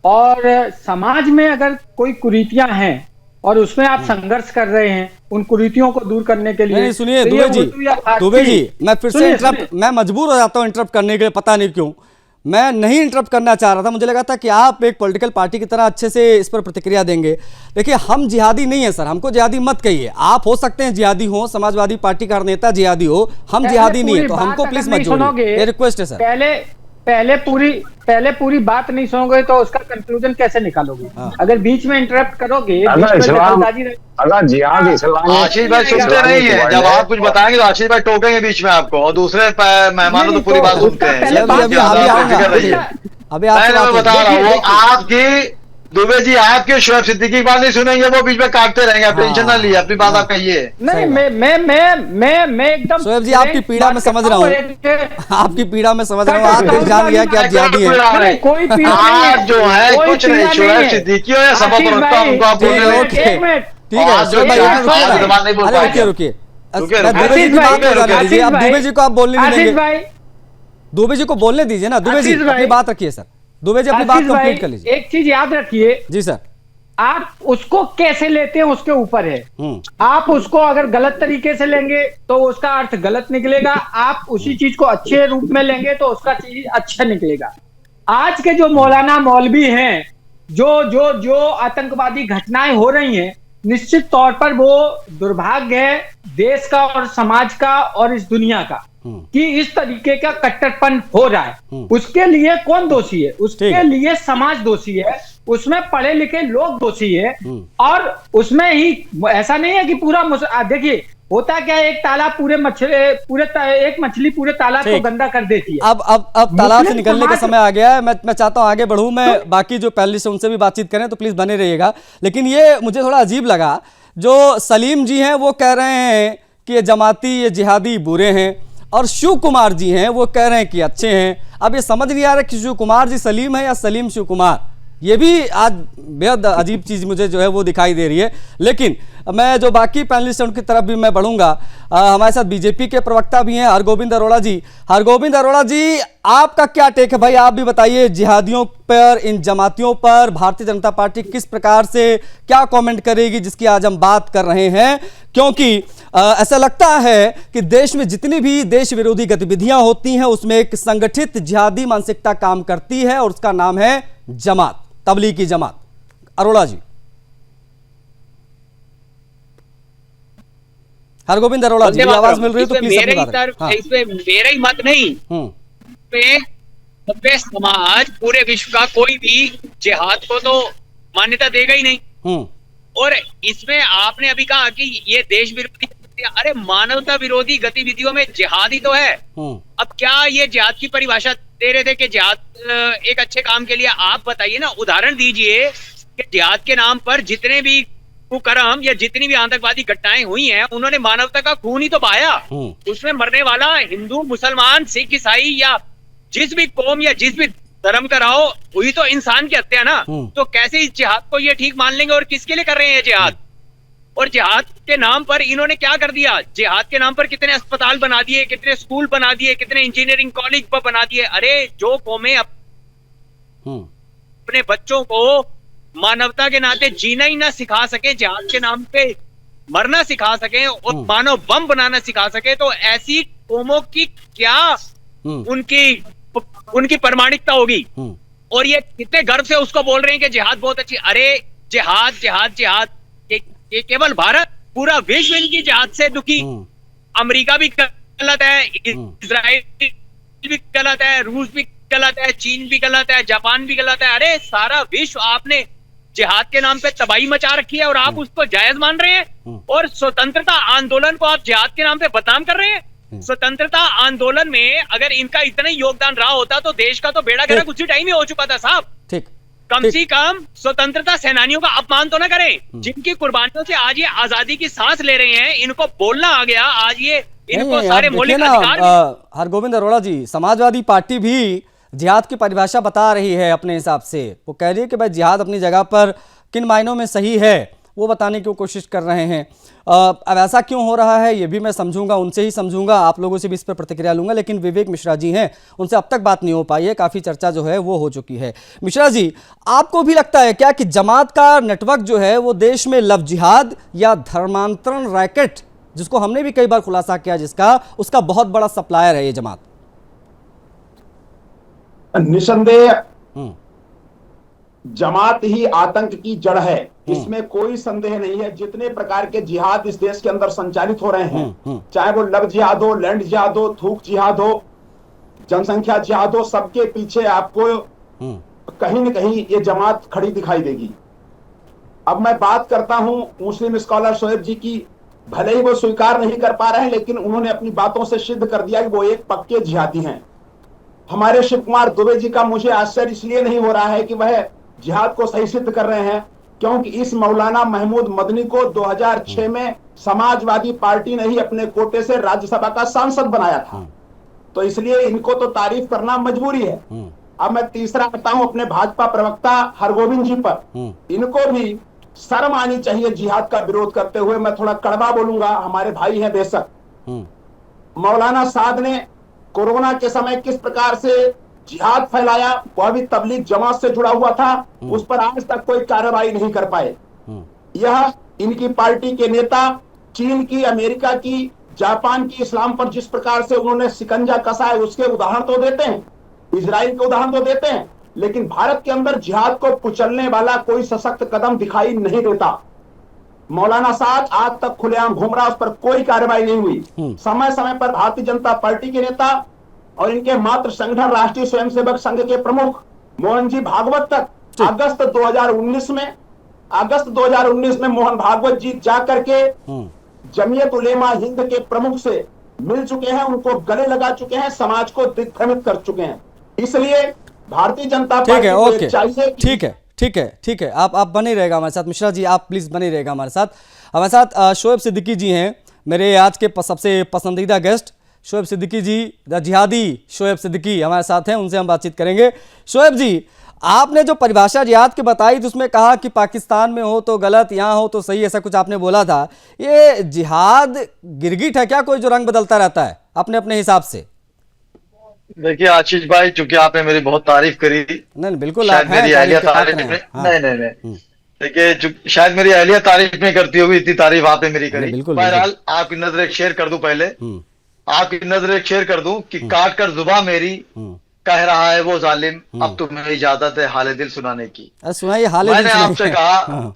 और समाज में अगर कोई कुरीतियां हैं और उसमें आप संघर्ष कर रहे हैं उन कुरीतियों को दूर करने के लिए। नहीं सुनिए दुबे जी, मैं फिर से मैं मजबूर हो जाता हूं इंटरप्ट करने के लिए, पता नहीं क्यों। मैं नहीं इंटरप्ट करना चाह रहा था, मुझे लगा था कि आप एक पॉलिटिकल पार्टी की तरह अच्छे से इस पर प्रतिक्रिया देंगे। देखिए हम जिहादी नहीं है सर, हमको जिहादी मत कहिए। आप हो सकते हैं जिहादी हो, समाजवादी पार्टी का नेता जिहादी हो, हम जिहादी नहीं है, तो हमको प्लीज मत जोड़िए, ये रिक्वेस्ट है सर। पहले पूरी बात नहीं सुनोगे तो उसका कंक्लूजन कैसे निकालोगे? अगर बीच में इंटरप्ट करोगे, अगर जिहाद इस्लाम, आशीष भाई सुनते नहीं है। जब आप कुछ बताएंगे तो आशीष भाई टोकेंगे बीच में आपको, और दूसरे मेहमानों तो पूरी बात सुनते हैं। अभी मैं बता रहा हूँ, आपकी दुबे जी आपके शोएब सिद्दीकी की बात नहीं सुनेंगे, वो बीच में काटते रहेंगे। आप टेंशन ना लीजिए, अपनी बात आप कहिए। नहीं, मैं एकदम शोएब जी आपकी पीड़ा में समझ रहा हूँ, आपकी पीड़ा में समझ रहा हूँ। आप दिल जान गया कि आप जिहादी हैं। कोई पीड़ा नहीं जो है कुछ नहीं, शोएब सिद्दीकी हो या सभा प्रवक्ता, उनको आप बोलने ठीक है शोएब भाई, रुकिए, अब दुबे जी को आप बोलने नहीं देंगे, दुबे जी को बोलने दीजिए ना। दुबे जी अपनी बात रखिए सर, दुबे जी अपनी बात कंप्लीट कर लीजिए। एक चीज याद रखिए जी सर, आप उसको कैसे लेते हैं उसके ऊपर है। आप उसको अगर गलत तरीके से लेंगे तो उसका अर्थ गलत निकलेगा, आप उसी चीज को अच्छे रूप में लेंगे तो उसका चीज अच्छा निकलेगा। आज के जो मौलाना मौलवी हैं, जो आतंकवादी घटनाएं हो रही हैं, निश्चित तौर पर वो दुर्भाग्य है देश का और समाज का और इस दुनिया का कि इस तरीके का कट्टरपन हो रहा है। उसके लिए कौन दोषी है? उसके लिए समाज दोषी है, उसमें पढ़े लिखे लोग दोषी है। और उसमें ही ऐसा नहीं है कि पूरा देखिए होता क्या है, एक तालाब एक मछली पूरे तालाब को गंदा कर देती है। अब तालाब से निकलने का समय आ गया है। मैं चाहता हूं आगे बढ़ूं, मैं बाकी जो पैनलिस्ट है उनसे भी बातचीत करें, तो प्लीज बने रहिएगा। लेकिन ये मुझे थोड़ा अजीब लगा, जो सलीम जी हैं वो कह रहे हैं कि ये जमाती, ये जिहादी बुरे हैं, और शिव कुमार जी हैं वो कह रहे हैं कि अच्छे हैं। अब ये समझ नहीं आ रहा कि शिव कुमार जी सलीम है या सलीम शिव कुमार। ये भी आज बेहद अजीब चीज मुझे जो है वो दिखाई दे रही है। लेकिन मैं जो बाकी पैनलिस्ट हैं उनकी तरफ भी मैं बढ़ूंगा। हमारे साथ बीजेपी के प्रवक्ता भी हैं हरगोविंद अरोड़ा जी। हरगोविंद अरोड़ा जी, आपका क्या टेक है भाई? आप भी बताइए, जिहादियों पर, इन जमातियों पर भारतीय जनता पार्टी किस प्रकार से क्या कमेंट करेगी जिसकी आज हम बात कर रहे हैं, क्योंकि ऐसा लगता है कि देश में जितनी भी देश विरोधी गतिविधियां होती हैं उसमें एक संगठित जिहादी मानसिकता काम करती है और उसका नाम है जमात, तबलीगी जमात। अरोड़ा जी। हरगोविंद अरोड़ा जी, आवाज मिल रही है तो प्लीज इसमें मेरा ही मत नहीं, पे समाज पूरे विश्व का कोई भी जिहाद को तो मान्यता देगा ही नहीं। और इसमें आपने अभी कहा कि ये देश विरोधी, अरे मानवता विरोधी गतिविधियों में जिहाद ही तो है। अब क्या ये जिहाद की परिभाषा दे रहे थे कि जिहाद एक अच्छे काम के लिए? आप बताइए ना, उदाहरण दीजिए कि जिहाद के नाम पर जितने भी कुकर्म या जितनी भी आतंकवादी घटनाएं हुई हैं, उन्होंने मानवता का खून ही तो बहाया। उसमें मरने वाला हिंदू, मुसलमान, सिख, ईसाई या जिस भी कौम या जिस भी धर्म का रहो, हुई तो इंसान की हत्या ना। तो कैसे इस जिहाद को ये ठीक मान लेंगे? और किसके लिए कर रहे हैं जिहाद? और जिहाद के नाम पर इन्होंने क्या कर दिया? जिहाद के नाम पर कितने अस्पताल बना दिए, कितने स्कूल बना दिए, कितने इंजीनियरिंग कॉलेज बना दिए। अरे जो कौमें अपने बच्चों को मानवता के नाते जीना ही ना सिखा सके, जिहाद के नाम पे मरना सिखा सके और मानव बम बनाना सिखा सके, तो ऐसी कौमों की क्या उनकी प्रमाणिकता होगी? और ये कितने गर्व से उसको बोल रहे हैं कि जिहाद बहुत अच्छी। अरे जिहाद जिहाद जिहाद, ये केवल भारत, पूरा विश्व इनकी जिहाद से दुखी। अमेरिका भी गलत है, इजराइल भी गलत है, रूस भी गलत है, चीन भी गलत है, जापान भी गलत है। अरे सारा विश्व आपने जिहाद के नाम पे तबाही मचा रखी है और आप उसको जायज मान रहे हैं। और स्वतंत्रता आंदोलन को आप जिहाद के नाम पे बदनाम कर रहे हैं। स्वतंत्रता आंदोलन में अगर इनका इतना ही योगदान रहा होता तो देश का तो बेड़ा गर्क उसी टाइम ही हो चुका था साहब। ठीक, कम से कम स्वतंत्रता सेनानियों का अपमान तो ना करें, जिनकी कुर्बानियों से आज ये आजादी की सांस ले रहे हैं। इनको बोलना आ गया, आज ये इनको सारे मौलिक अधिकार। हरगोविंद अरोड़ा जी, समाजवादी पार्टी भी जिहाद की परिभाषा बता रही है अपने हिसाब से। वो कह रही है कि भाई जिहाद अपनी जगह पर किन मायनों में सही है वो बताने की कोशिश कर रहे हैं। अब ऐसा क्यों हो रहा है ये भी मैं समझूंगा, उनसे ही समझूंगा, आप लोगों से भी इस पर प्रतिक्रिया लूंगा। लेकिन विवेक मिश्रा जी हैं, उनसे अब तक बात नहीं हो पाई है, काफ़ी चर्चा जो है वो हो चुकी है। मिश्रा जी, आपको भी लगता है क्या कि जमात का नेटवर्क जो है वो देश में लव जिहाद या धर्मांतरण रैकेट, जिसको हमने भी कई बार खुलासा किया, जिसका उसका बहुत बड़ा सप्लायर है ये जमात? निसंदेह जमात ही आतंक की जड़ है, इसमें कोई संदेह नहीं है। जितने प्रकार के जिहाद इस देश के अंदर संचालित हो रहे हैं, चाहे वो लव जिहाद हो, लैंड जिहाद हो, थूक जिहाद हो, जनसंख्या जिहाद हो, सबके पीछे आपको कहीं न कहीं ये जमात खड़ी दिखाई देगी। अब मैं बात करता हूं मुस्लिम स्कॉलर शोएब जी की। भले ही वो स्वीकार नहीं कर पा रहे हैं, लेकिन उन्होंने अपनी बातों से सिद्ध कर दिया कि वो एक पक्के जिहादी हैं। हमारे शिव कुमार दुबे जी का मुझे आश्चर्य इसलिए नहीं हो रहा है कि वह जिहाद को सही सिद्ध कर रहे हैं, क्योंकि इस मौलाना महमूद मदनी को 2006 में समाजवादी पार्टी ने ही अपने कोटे से राज्यसभा का सांसद बनाया था, तो इसलिए इनको तो तारीफ करना मजबूरी है। अब मैं तीसरा आता हूं अपने भाजपा प्रवक्ता हरगोविंद जी पर। इनको भी शर्म आनी चाहिए जिहाद का विरोध करते हुए। मैं थोड़ा कड़वा बोलूंगा, हमारे भाई हैं बेशक। मौलाना साद ने कोरोना के समय किस प्रकार से जिहाद फैलाया, वह भी तबलीग जमात से जुड़ा हुआ था, उस पर आज तक कोई कार्रवाई नहीं कर पाए। यह इनकी पार्टी के नेता चीन की, अमेरिका की, जापान की इस्लाम पर जिस प्रकार से उन्होंने शिकंजा कसा है उसके उदाहरण तो देते हैं, इजराइल के उदाहरण तो देते हैं, लेकिन भारत के अंदर जिहाद को कुचलने वाला कोई सशक्त कदम दिखाई नहीं देता। मौलाना साद आज तक खुलेआम घूम रहा, उस पर कोई कार्रवाई नहीं हुई। समय समय पर भारतीय जनता पार्टी के नेता और इनके मात्र संगठन राष्ट्रीय स्वयंसेवक संघ के प्रमुख मोहन जी भागवत तक अगस्त 2019 में मोहन भागवत जी जाकर के जमीयत उलेमा हिंद के प्रमुख से मिल चुके हैं, उनको गले लगा चुके हैं, समाज को दिग्भ्रमित कर चुके हैं। इसलिए भारतीय जनता पार्टी को चाहिए। ठीक है, आप बने रहेगा हमारे साथ। मिश्रा जी, आप प्लीज बने रहेगा हमारे साथ। हमारे साथ शोएब सिद्दीकी जी हैं, मेरे आज के सबसे पसंदीदा गेस्ट शोएब सिद्दीकी जी, द जिहादी शोएब सिद्दीकी हमारे साथ हैं, उनसे हम बातचीत करेंगे। शोएब जी, आपने जो परिभाषा जिहाद की बताई तो उसमें कहा कि पाकिस्तान में हो तो गलत, यहाँ हो तो सही, ऐसा कुछ आपने बोला था। ये जिहाद गिरगिट है क्या कोई जो रंग बदलता रहता है अपने अपने हिसाब से? देखिए आशीष भाई, चूंकि आपने मेरी बहुत तारीफ करी, नहीं बिल्कुल, शायद मेरी अहलिया तारीफ में नहीं देखिए, शायद मेरी अहलिया तारीफ नहीं करती होगी, इतनी तारीफ आपने मेरी करी। बहरहाल आपकी नजर एक शेयर कर दूं, पहले आपकी नजर एक शेयर कर दूं कि काट कर जुबान मेरी कह रहा है वो जालिम, अब तुम्हें इजाजत है हाले दिल सुनाने की। सुनाइए हाले दिल। मैंने आपसे कहा,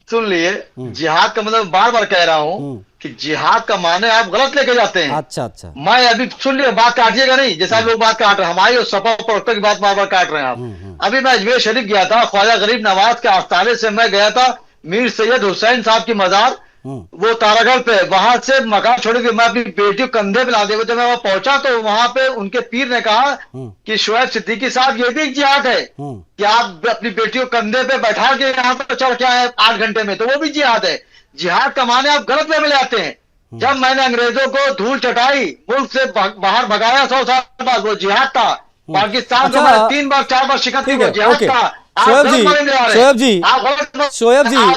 सुन लिए, जिहाद का मतलब बार बार कह रहा हूँ कि जिहाद का माने आप गलत लेके जाते हैं। अच्छा। मैं अभी सुन लिया, बात काटिएगा नहीं, जैसा लोग बात काट रहे हैं, हमारी और सपा प्रवक्ता की बात बार बार काट रहे हैं आप। अभी मैं अजमेर शरीफ गया था, ख्वाजा गरीब नवाज के आस्थाने से मैं गया था मीर सैयद हुसैन साहब की मजार, वो तारागढ़ पे, वहां से मकान छोड़ के मैं अपनी बेटी को कंधे पे लादे हुए, जब मैं वहां पहुंचा तो वहां पे उनके पीर ने कहा कि शोएब सिद्दीकी साहब ये भी एक जिहाद है कि आप अपनी बेटी को कंधे पे बैठा के यहाँ पर चढ़ के आए 8 घंटे में, तो वो भी जिहाद है। जिहाद का माने आप गलत वे में ले आते हैं। जब मैंने अंग्रेजों को धूल चटाई, मुल्क से बाहर भगाया 100 साल बाद, वो जिहाद था। पाकिस्तान को मैंने 3 बार 4 बार शिकस्त दी, वो जिहाद था। शोएब जी,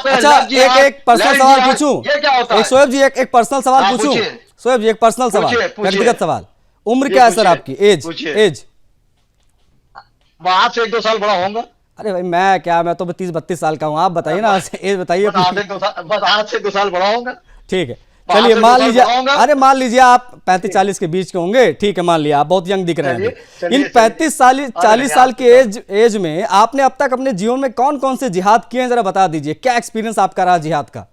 अच्छा एक पर्सनल सवाल पूछूं? शोएब जी एक पर्सनल सवाल पूछूं? शोएब जी एक पर्सनल सवाल, व्यक्तिगत सवाल। उम्र क्या है सर आपकी? एज आपसे 1-2 साल बड़ा होगा। अरे भाई मैं तो 32 साल का हूँ, आप बताइए ना एज बताइए। बस आज से 2 साल बड़ा होगा। ठीक है, चलिए मान लीजिए, अरे मान लीजिए आप 35-40 के बीच के होंगे, ठीक है, मान लिया, आप बहुत यंग दिख रहे हैं। इन 35-40 साल के एज में आपने अब तक अपने जीवन में कौन कौन से जिहाद किए हैं, जरा बता दीजिए, क्या एक्सपीरियंस आपका रहा जिहाद का?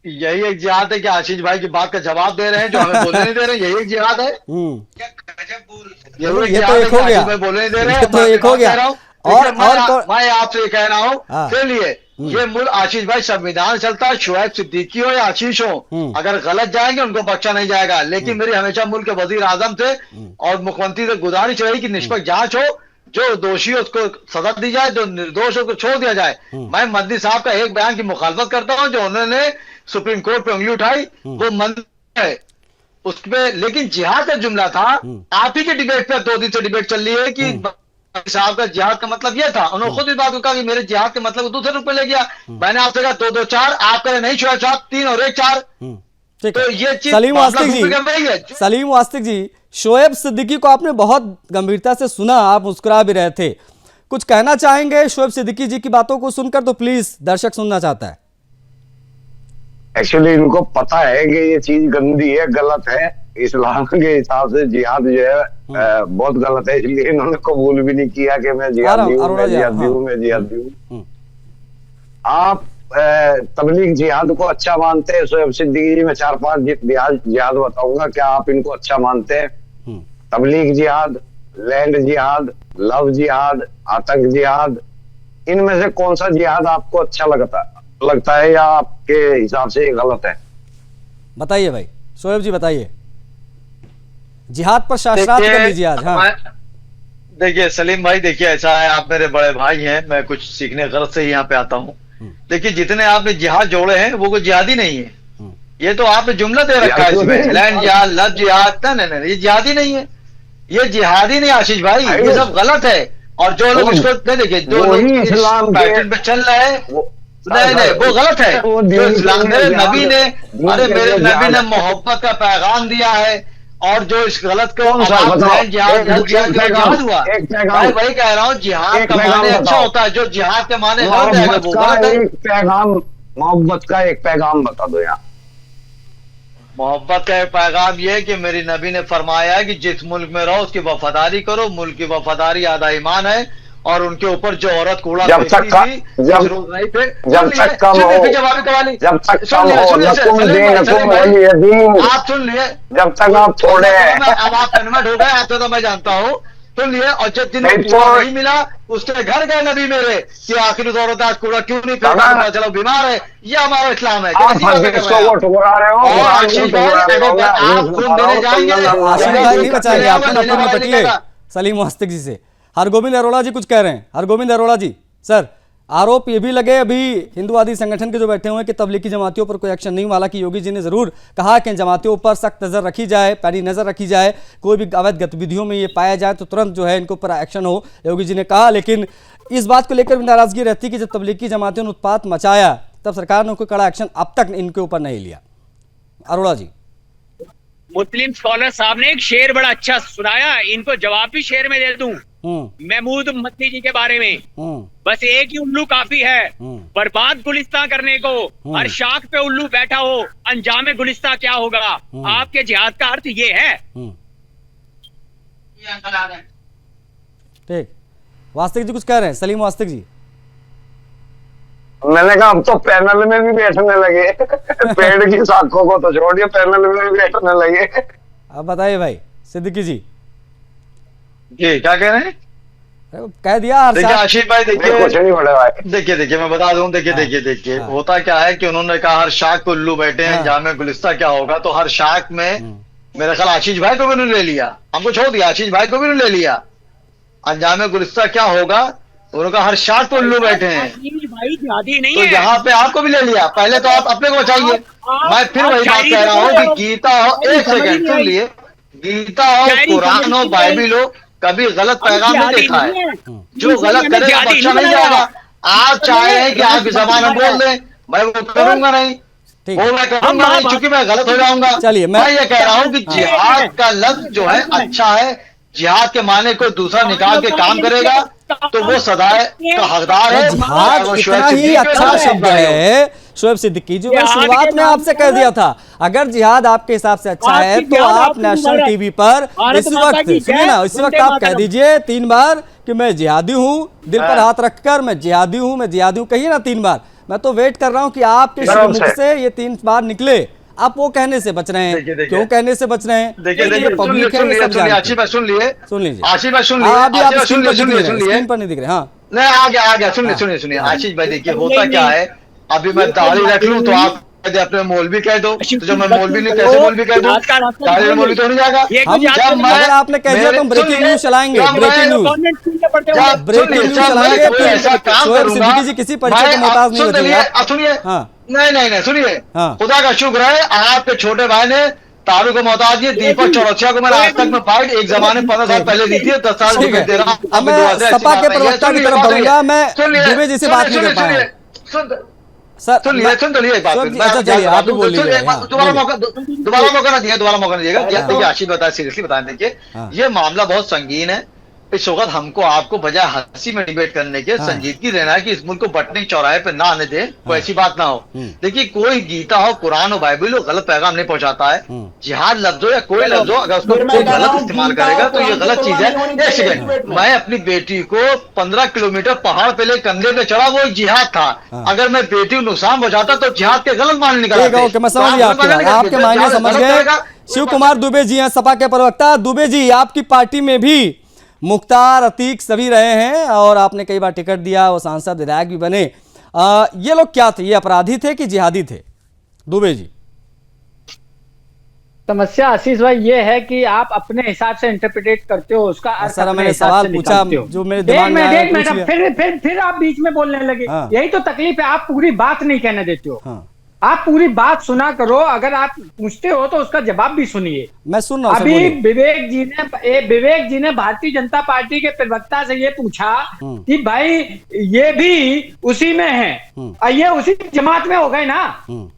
यही एक जिहाद है कि आशीष भाई की बात का जवाब दे रहे हैं, जो हमें बोलने नहीं दे रहे हैं, यही एक जिहाद है। ये तो एक हो गया, बोलने नहीं दे रहे हैं, तो एक हो गया। और मैं आपसे कह रहा हूँ, चलिए ये मुल्क आशीष भाई संविधान चलता है, शोएब सिद्दीकी हो या आशीष हो, अगर गलत जाएंगे उनको बख्शा नहीं जाएगा। लेकिन मेरी हमेशा मुल्क के वजीर आजम थे और मुख्यमंत्री से गुजारिश रही कि निष्पक्ष जांच हो, जो दोषी हो उसको सजा दी जाए, जो निर्दोष हो उसको छोड़ दिया जाए। मैं मदनी साहब का एक बयान की मुखालफत करता हूँ, जो उन्होंने सुप्रीम कोर्ट पे उंगली उठाई, वो मंदिर है उसमें, लेकिन जिहाद का जुमला था। आप ही के डिबेट पे 2 दिन से डिबेट चल रही है कि साहब का जिहाद का मतलब ये था, उन्होंने खुद इस बात को कहा कि मेरे जिहाद के मतलब को दूसरे रूप में ले गया। मैंने आपसे कहा 2-2-4, आप कह रहे नहीं शोएब साहब 3 और 1 4। तो ये चीज सलीम वास्तिक जी, शोएब सिद्दीकी को आपने बहुत गंभीरता से सुना, आप मुस्कुरा भी रहे थे, कुछ कहना चाहेंगे शोएब सिद्दीकी जी की बातों को सुनकर? तो प्लीज, दर्शक सुनना चाहता है। एक्चुअली इनको पता है कि ये चीज गंदी है, गलत है, इस्लाम के हिसाब से जिहाद जो है बहुत गलत है, इसलिए इन्होंने कबूल भी नहीं किया कि मैं जिहादी हूँ, मैं जिहादी हूँ। आप तबलीग जिहाद को अच्छा मानते हैं? शोएब सिद्दीकी जी, मैं 4-5 जिहाद बताऊंगा, क्या आप इनको अच्छा मानते हैं? तबलीग जिहाद, लैंड जिहाद, लव जिहाद, आतंक जिहाद, इनमें से कौन सा जिहाद आपको अच्छा लगता है या आपके हिसाब से गलत है? बताइए भाई, शोएब जी बताइए, जिहाद पर शास्त्रार्थ कर लीजिए आज। हाँ देखिए सलीम भाई, देखिए ऐसा है, आप मेरे बड़े भाई हैं, मैं कुछ सीखने गलत से ही यहाँ पे आता हूँ। देखिए जितने आपने जिहाद जोड़े हैं वो कोई जिहादी नहीं है, ये तो आपने जुमला दे रखा है इसमें, लैंड जिहाद, लव जिहाद, नहीं, ये जिहादी नहीं है, ये जिहादी नहीं आशीष भाई, ये सब गलत है। और जो लोग इसको देखिए, जो लोग इस्लाम पैटर्न पे चल रहे हैं, नहीं वो गलत है। जो इस्लाम मेरे नबी ने मोहब्बत का पैगाम दिया है, और जो इस गलत को जिहाद हुआ, मैं वही कह रहा हूँ, जिहाद का माने अच्छा होता है, जो जिहाद के माने मोहब्बत का एक पैगाम बता दो यार। मोहब्बत का एक पैगाम ये कि मेरी नबी ने फरमाया है कि जिस मुल्क में रहो उसकी वफादारी करो, मुल्क की वफादारी आधा ईमान है, और उनके ऊपर जो औरत कूड़ा जब तक कम आप सुन लिए, जब तक आप थोड़े अब आप कन्वर्ट हो गए, तो मैं जानता हूँ, सुन लिए। और जब जिन्हें नहीं मिला उसके घर गए नबी मेरे कि आखिर औरत आज कूड़ा क्यों नहीं फेंका, चलो बीमार है, ये हमारा इस्लाम है। आप खून देने जाएंगे सलीम वास्तिक जी से। हरगोविंद अरोड़ा जी कुछ कह रहे हैं। हरगोविंद अरोड़ा जी, सर आरोप ये भी लगे अभी हिंदुवादी संगठन के जो बैठे हुए हैं कि तबलीगी जमातियों पर कोई एक्शन नहीं हुआ। हालांकि योगी जी ने जरूर कहा कि इन जमातियों पर सख्त नजर रखी जाए, पैनी नजर रखी जाए, कोई भी अवैध गतिविधियों में ये पाया जाए तो तुरंत जो है इनके ऊपर एक्शन हो, योगी जी ने कहा। लेकिन इस बात को लेकर भी नाराजगी रहती कि जब तबलीगी जमातियों ने उत्पात मचाया तब सरकार ने कोई कड़ा एक्शन अब तक इनके ऊपर नहीं लिया। अरोड़ा जी, मुस्लिम स्कॉलर साहब ने एक शेर बड़ा अच्छा सुनाया, इनको जवाब भी शेर में दे दूं महमूद मस्ती जी के बारे में। बस एक ही उल्लू काफी है बर्बाद गुलिस्तां करने को, हर शाख पे उल्लू बैठा हो अंजाम गुलिस्तां क्या होगा। आपके जिहाद का अर्थ ये है। ठीक, वास्तविक जी कुछ कह रहे हैं, सलीम वास्तविक जी। मैंने कहा अब तो पैनल में भी बैठने लगे पेड़ की शाखों को तो छोड़िए, पैनल में भी बैठने लगे। अब बताइए भाई सिद्दीकी जी। जी क्या कह रहे हैं? कह दिया देखिए आशीष भाई, कुछ नहीं बड़े भाई। देखिए मैं बता दूं, देखिए होता क्या है कि उन्होंने कहा हर शाख पे उल्लू बैठे हैं, जामे गुलिस्ता क्या होगा, तो हर शाख में मेरा ख्याल आशीष भाई को भी उन्होंने ले लिया, हमको छोड़ दिया, आशीष भाई को भी उन्होंने ले लिया। अंजाम गुलिस्ता क्या होगा, उन्होंने कहा हर शाख पे उल्लू बैठे हैं, तो यहाँ पे आपको भी ले लिया। पहले तो आप अपने को बचाइए। मैं फिर वही बात कह रहा हूँ कि गीता हो, एक सेकंड सुन लिए, गीता हो, कुरान हो, बाइबिल हो, कभी गलत पैगाम नहीं देखा है। जो गलत करेगा बख्शा नहीं जाएगा। आप चाह रहे हैं कि आप जबान में बोल दें, मैं वो करूंगा नहीं, वो मैं करूंगा नहीं, क्योंकि मैं गलत हो जाऊंगा। चलिए मैं ये कह रहा हूँ कि जिहाद का लफ्ज जो है अच्छा है, जिहाद के माने को दूसरा निकाल के काम करेगा तो वो सदाए का हकदार है। जिहाद इतना ही अच्छा शब्द है शोएब सिद्दीकी जी, मैंने शुरुआत में आपसे कह दिया था अगर जिहाद आपके हिसाब से अच्छा है तो आप नेशनल टीवी पर इस वक्त सुनिए ना, इस वक्त आप कह दीजिए 3 बार कि मैं जिहादी हूँ, दिल पर हाथ रखकर मैं जिहादी हूँ, मैं जिहादी हूँ, कहिए ना 3 बार। मैं तो वेट कर रहा हूँ कि आपके मुख से ये 3 बार निकले। आप वो कहने से बच रहे हैं, क्यों कहने से बच रहे हैं? देखिए पब्लिक है, आशीष भाई सुन लिए, सुन लीजिए, आशीष भाई सुन लिए, स्क्रीन पर नहीं दिख रहे। हाँ नहीं, आ गया सुनिए आशीष भाई। देखिए होता क्या है, अभी मैं दाढ़ी रख लूं तो आप अपने मौलवी कह दो, तो जब मैं मौलवी नहीं कैसे मौलवी कह दूं, दाढ़ी मौलवी तो नहीं जाएगा। हम अगर आपने कह दिया तो हम ब्रेकिंग न्यूज चलाएंगे, ब्रेकिंग न्यूज चलाएंगे। शोएब सिद्दीकी जी किसी परिचय के मोहताज नहीं बचेंगे। सुनिए, नहीं सुनिए, खुदा का शुक्र है आपके छोटे भाई ने तारू को मोहताज है, दीपक चौरसिया को मैंने आज तक में फाइट एक जमाने 15 साल पहले दी थी, 10 साल दे रहा हूं। अब मैं सपा के प्रवक्ता की तरफ बढ़ूंगा, मैं दुबे जी से बात नहीं कर पाया। सुन तो लिए एक बात, दोबारा मौका ना दिएगा। देखिए आशीष बताया, सीरियसली बताएं, देखिए ये मामला बहुत संगीन है। इस वक्त हमको आपको बजाय हंसी में डिबेट करने के संजीदगी देना है कि इस मुल्क को बटने चौराहे पे ना आने दे, कोई ऐसी बात ना हो। देखिए कोई गीता हो, कुरान हो, बाइबिल हो गलत पैगाम नहीं पहुंचाता है। जिहाद लफ्ज हो या कोई लफ्ज हो, अगर उसको कोई गलत इस्तेमाल करेगा तो ये गलत चीज है। एक सेकंड, मैं अपनी बेटी को 15 किलोमीटर पहाड़ पे ले कंधे पे चढ़ा, वो जिहाद था। अगर मैं बेटी को नुकसान पहुंचाता तो जिहाद के गलत माने निकाला। मैं समझ गया आपके मायने, समझ गए। शिव कुमार दुबे जी हैं सपा के प्रवक्ता। दुबे जी, आपकी पार्टी में भी मुख्तार, अतीक सभी रहे हैं और आपने कई बार टिकट दिया, वो सांसद विधायक भी बने। ये लोग क्या थे, ये अपराधी थे कि जिहादी थे? दुबे जी, समस्या आशीष भाई ये है कि आप अपने हिसाब से इंटरप्रिटेट करते हो उसका अर्थ। सर मैंने सवाल पूछा जो मेरे दिमाग में आया, फिर आप बीच में बोलने लगे। यही तो तकलीफ है, आप पूरी बात नहीं कहने देते हो। आप पूरी बात सुना करो, अगर आप पूछते हो तो उसका जवाब भी सुनिए। मैं सुन रहा हूं। अभी विवेक जी ने भारतीय जनता पार्टी के प्रवक्ता से ये पूछा कि भाई ये भी उसी में है, ये उसी जमात में हो गए ना।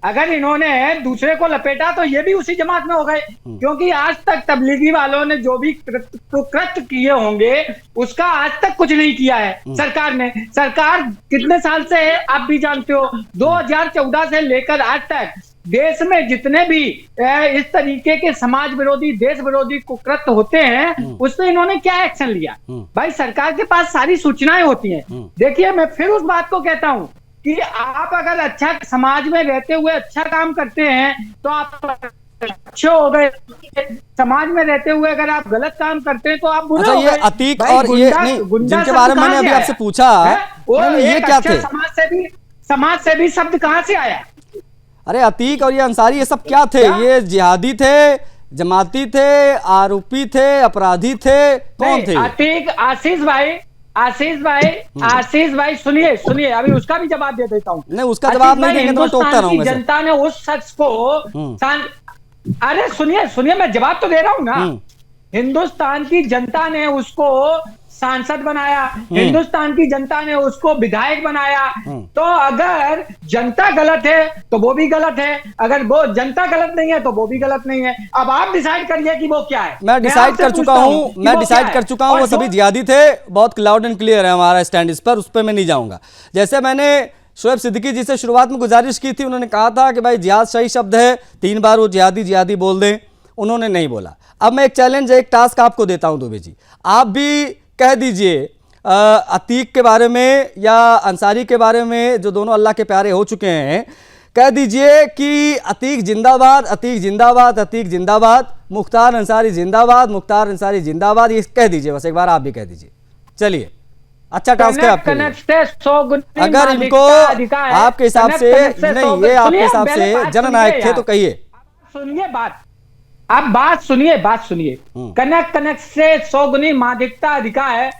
अगर इन्होंने दूसरे को लपेटा तो ये भी उसी जमात में हो गए, क्योंकि आज तक तबलीगी वालों ने जो भी कृत्य किए होंगे उसका आज तक कुछ नहीं किया है सरकार ने। सरकार कितने साल से है आप भी जानते हो, 2014 से लेकर आज तक देश में जितने भी इस तरीके के समाज विरोधी, देश विरोधी कुकृत्य होते हैं उस पर इन्होंने क्या एक्शन लिया? भाई सरकार के पास सारी सूचनाएं होती हैं। देखिए मैं फिर उस बात को कहता हूं कि आप अगर अच्छा समाज में रहते हुए अच्छा काम करते हैं तो आप अच्छे हो गए, समाज में रहते हुए अगर आप गलत काम करते हैं तो आप बुरे हो गए। ये अतीक और ये नहीं जिनके बारे में मैंने अभी आपसे पूछा, ये क्या थे? समाज से भी शब्द कहां से आया? अरे अतीक और ये अंसारी ये सब क्या थे? ये जिहादी थे, जमाती थे, आरोपी थे, अपराधी थे, कौन थे? अतीक, आशीष भाई आशीष भाई सुनिए अभी उसका भी जवाब दे देता हूँ। नहीं, उसका जवाब नहीं देंगे तो मैं टोकता रहूंगा। जनता ने उस शख्स को अरे सुनिए मैं जवाब तो दे रहा हूँ ना। हिंदुस्तान की जनता ने उसको सांसद बनाया, हिंदुस्तान की जनता ने उसको विधायक बनाया। तो अगर जनता गलत है तो वो भी गलत है, अगर वो जनता गलत नहीं है तो वो भी गलत नहीं है। अब आप डिसाइड करिए कि वो क्या है। मैं डिसाइड कर चुका हूं, वो सभी जिहादी थे। बहुत लाउड एंड क्लियर है हमारा स्टैंड इस पर, उस पर मैं नहीं जाऊंगा। जैसे मैंने शोएब सिद्दीकी जी से शुरुआत में गुजारिश की थी, उन्होंने कहा था कि भाई जिहाद सही शब्द है, 3 बार वो जिहादी बोल दें, उन्होंने नहीं बोला। अब मैं एक चैलेंज, एक टास्क आपको देता हूं दुबे जी, आप भी कह दीजिए अतीक के बारे में या अंसारी के बारे में, जो दोनों अल्लाह के प्यारे हो चुके हैं, कह दीजिए कि अतीक जिंदाबाद, अतीक जिंदाबाद, अतीक जिंदाबाद, मुख्तार अंसारी जिंदाबाद, मुख्तार अंसारी जिंदाबाद, ये कह दीजिए बस एक बार, आप भी कह दीजिए। चलिए, अच्छा टास्क है आपके लिए। अगर इनको आपके हिसाब से नहीं, ये आपके हिसाब से जननायक थे तो कहिए। सुनिए आप बात सुनिए। कनक से 100 गुनी मादिकता अधिका है,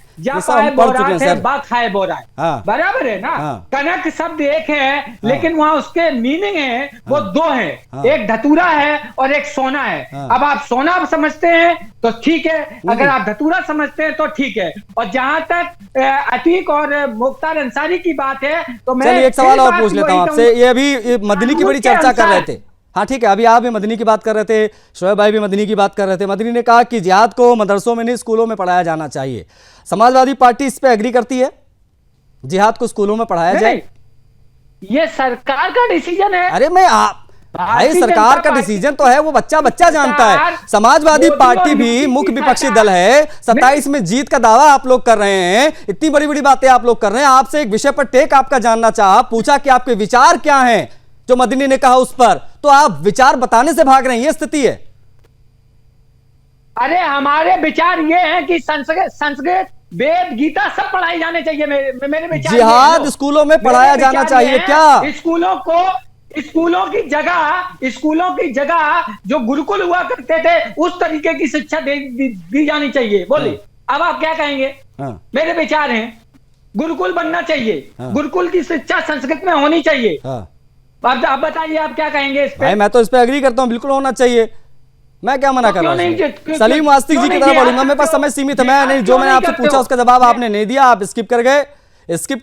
बराबर है ना। कनक शब्द एक है, लेकिन वहां उसके मीनिंग है वो 2 है। एक धतूरा है और एक सोना है। अब आप सोना समझते हैं तो ठीक है, अगर आप धतूरा समझते हैं तो ठीक है। और जहां तक अतीक और मुख्तार अंसारी की बात है तो मैं एक सवाल और पूछ लेता हूं आपसे। ये अभी मदनी की बड़ी चर्चा कर रहे थे, हाँ ठीक है, अभी आप भी मदनी की बात कर रहे थे, शोएब भाई भी मदनी की बात कर रहे थे। मदनी ने कहा कि जिहाद को मदरसों में नहीं स्कूलों में पढ़ाया जाना चाहिए। समाजवादी पार्टी इस पे एग्री करती है, जिहाद को स्कूलों में पढ़ाया जाए? ये सरकार का डिसीजन है। अरे भाई सरकार का डिसीजन तो है, वो बच्चा जानता है। समाजवादी पार्टी भी मुख्य विपक्षी दल है, 27 में जीत का दावा आप लोग कर रहे हैं, इतनी बड़ी बड़ी बातें आप लोग कर रहे हैं। आपसे एक विषय पर टेक आपका जानना चाहा, पूछा कि आपके विचार क्या हैं जो मदनी ने कहा उस पर, तो आप विचार बताने से भाग रहे हैं, ये स्थिति है। अरे हमारे विचार ये हैं कि संस्कृत, वेद, गीता सब पढ़ाई जाने चाहिए। मेरे विचार जिहाद स्कूलों में पढ़ाया जाना चाहिए क्या? स्कूलों की जगह जो गुरुकुल हुआ करते थे उस तरीके की शिक्षा दी जानी चाहिए। बोलिए अब आप क्या कहेंगे? मेरे विचार हैं, गुरुकुल बनना चाहिए, गुरुकुल की शिक्षा संस्कृत में होनी चाहिए। आप बताइए आप क्या कहेंगे इस पे? मैं तो इस पे एग्री करता हूं, बिल्कुल होना चाहिए। मैं क्या मना कर रहा हूं? सलीम वास्तिक जी की तरफ बोलूंगा, मेरे पास समय सीमित है। मैं नहीं, जो मैंने आपसे पूछा उसका जवाब आपने नहीं दिया, आप स्किप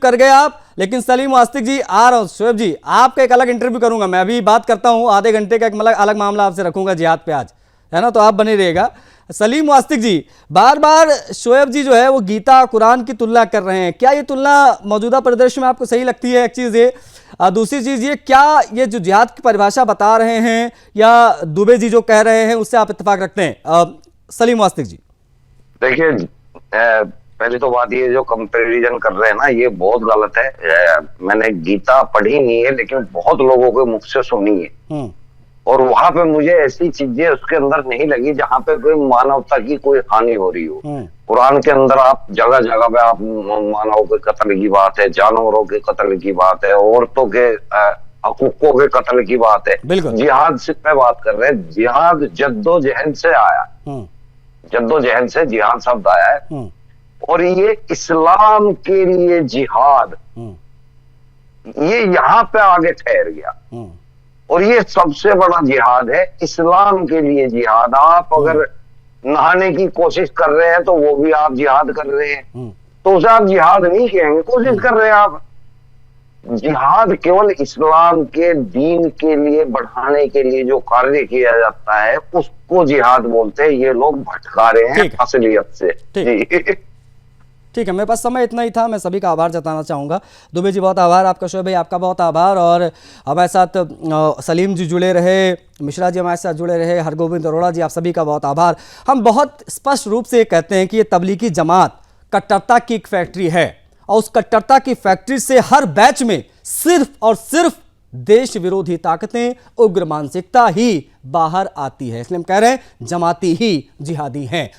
कर गए आप। लेकिन सलीम वास्तिक जी आ रहा हूं, शोएब जी आपका एक अलग इंटरव्यू करूंगा, मैं अभी बात करता हूं, आधे घंटे का एक अलग मामला आपसे रखूंगा जिहाद पे आज, है ना, तो आप बने रहिएगा। सलीम वास्तिक जी, बार बार शोएब जी जो है वो गीता कुरान की तुलना कर रहे हैं, क्या ये तुलना मौजूदा परिदृश्य में आपको सही लगती है? एक चीज़ ये, दूसरी चीज़ ये, क्या ये जो जिहाद की परिभाषा बता रहे हैं या दुबे जी जो कह रहे हैं उससे आप इत्तेफाक रखते हैं? सलीम वास्तिक जी देखिए, पहली तो बात ये जो कंपैरिजन कर रहे हैं ना, ये बहुत गलत है। मैंने गीता पढ़ी नहीं है, लेकिन बहुत लोगों के मुख से सुनी है, और वहां पे मुझे ऐसी चीजें उसके अंदर नहीं लगी जहां पे कोई मानवता की कोई हानि हो रही हो। कुरान के अंदर आप जगह जगह पे आप मानव के कत्ल की बात है, जानवरों के कत्ल की बात है, औरतों के हकूकों के कत्ल की बात है। जिहाद से पे बात कर रहे हैं। जिहाद जद्दोजहद से आया, जद्दोजहद से जिहाद शब्द आया है, और ये इस्लाम के लिए जिहाद, ये यहाँ पे आगे ठहर गया, और ये सबसे बड़ा जिहाद है, इस्लाम के लिए जिहाद। आप अगर नहाने की कोशिश कर रहे हैं तो वो भी आप जिहाद कर रहे हैं, तो उसे आप जिहाद नहीं कहेंगे, कोशिश कर रहे हैं आप। जिहाद केवल इस्लाम के दीन के लिए बढ़ाने के लिए जो कार्य किया जाता है उसको जिहाद बोलते हैं। ये लोग भटका रहे हैं असलियत से। ठीक है, मेरे पास समय इतना ही था। मैं सभी का आभार जताना चाहूँगा। दुबे जी बहुत आभार आपका, शोएब भाई आपका बहुत आभार, और हमारे साथ सलीम जी जुड़े रहे, मिश्रा जी हमारे साथ जुड़े रहे, हरगोविंद अरोड़ा जी, आप सभी का बहुत आभार। हम बहुत स्पष्ट रूप से कहते हैं कि ये तबलीगी जमात कट्टरता की एक फैक्ट्री है, और उस कट्टरता की फैक्ट्री से हर बैच में सिर्फ और सिर्फ देश विरोधी ताकतें, उग्र मानसिकता ही बाहर आती है। इसलिए हम कह रहे हैं जमाती ही जिहादी हैं।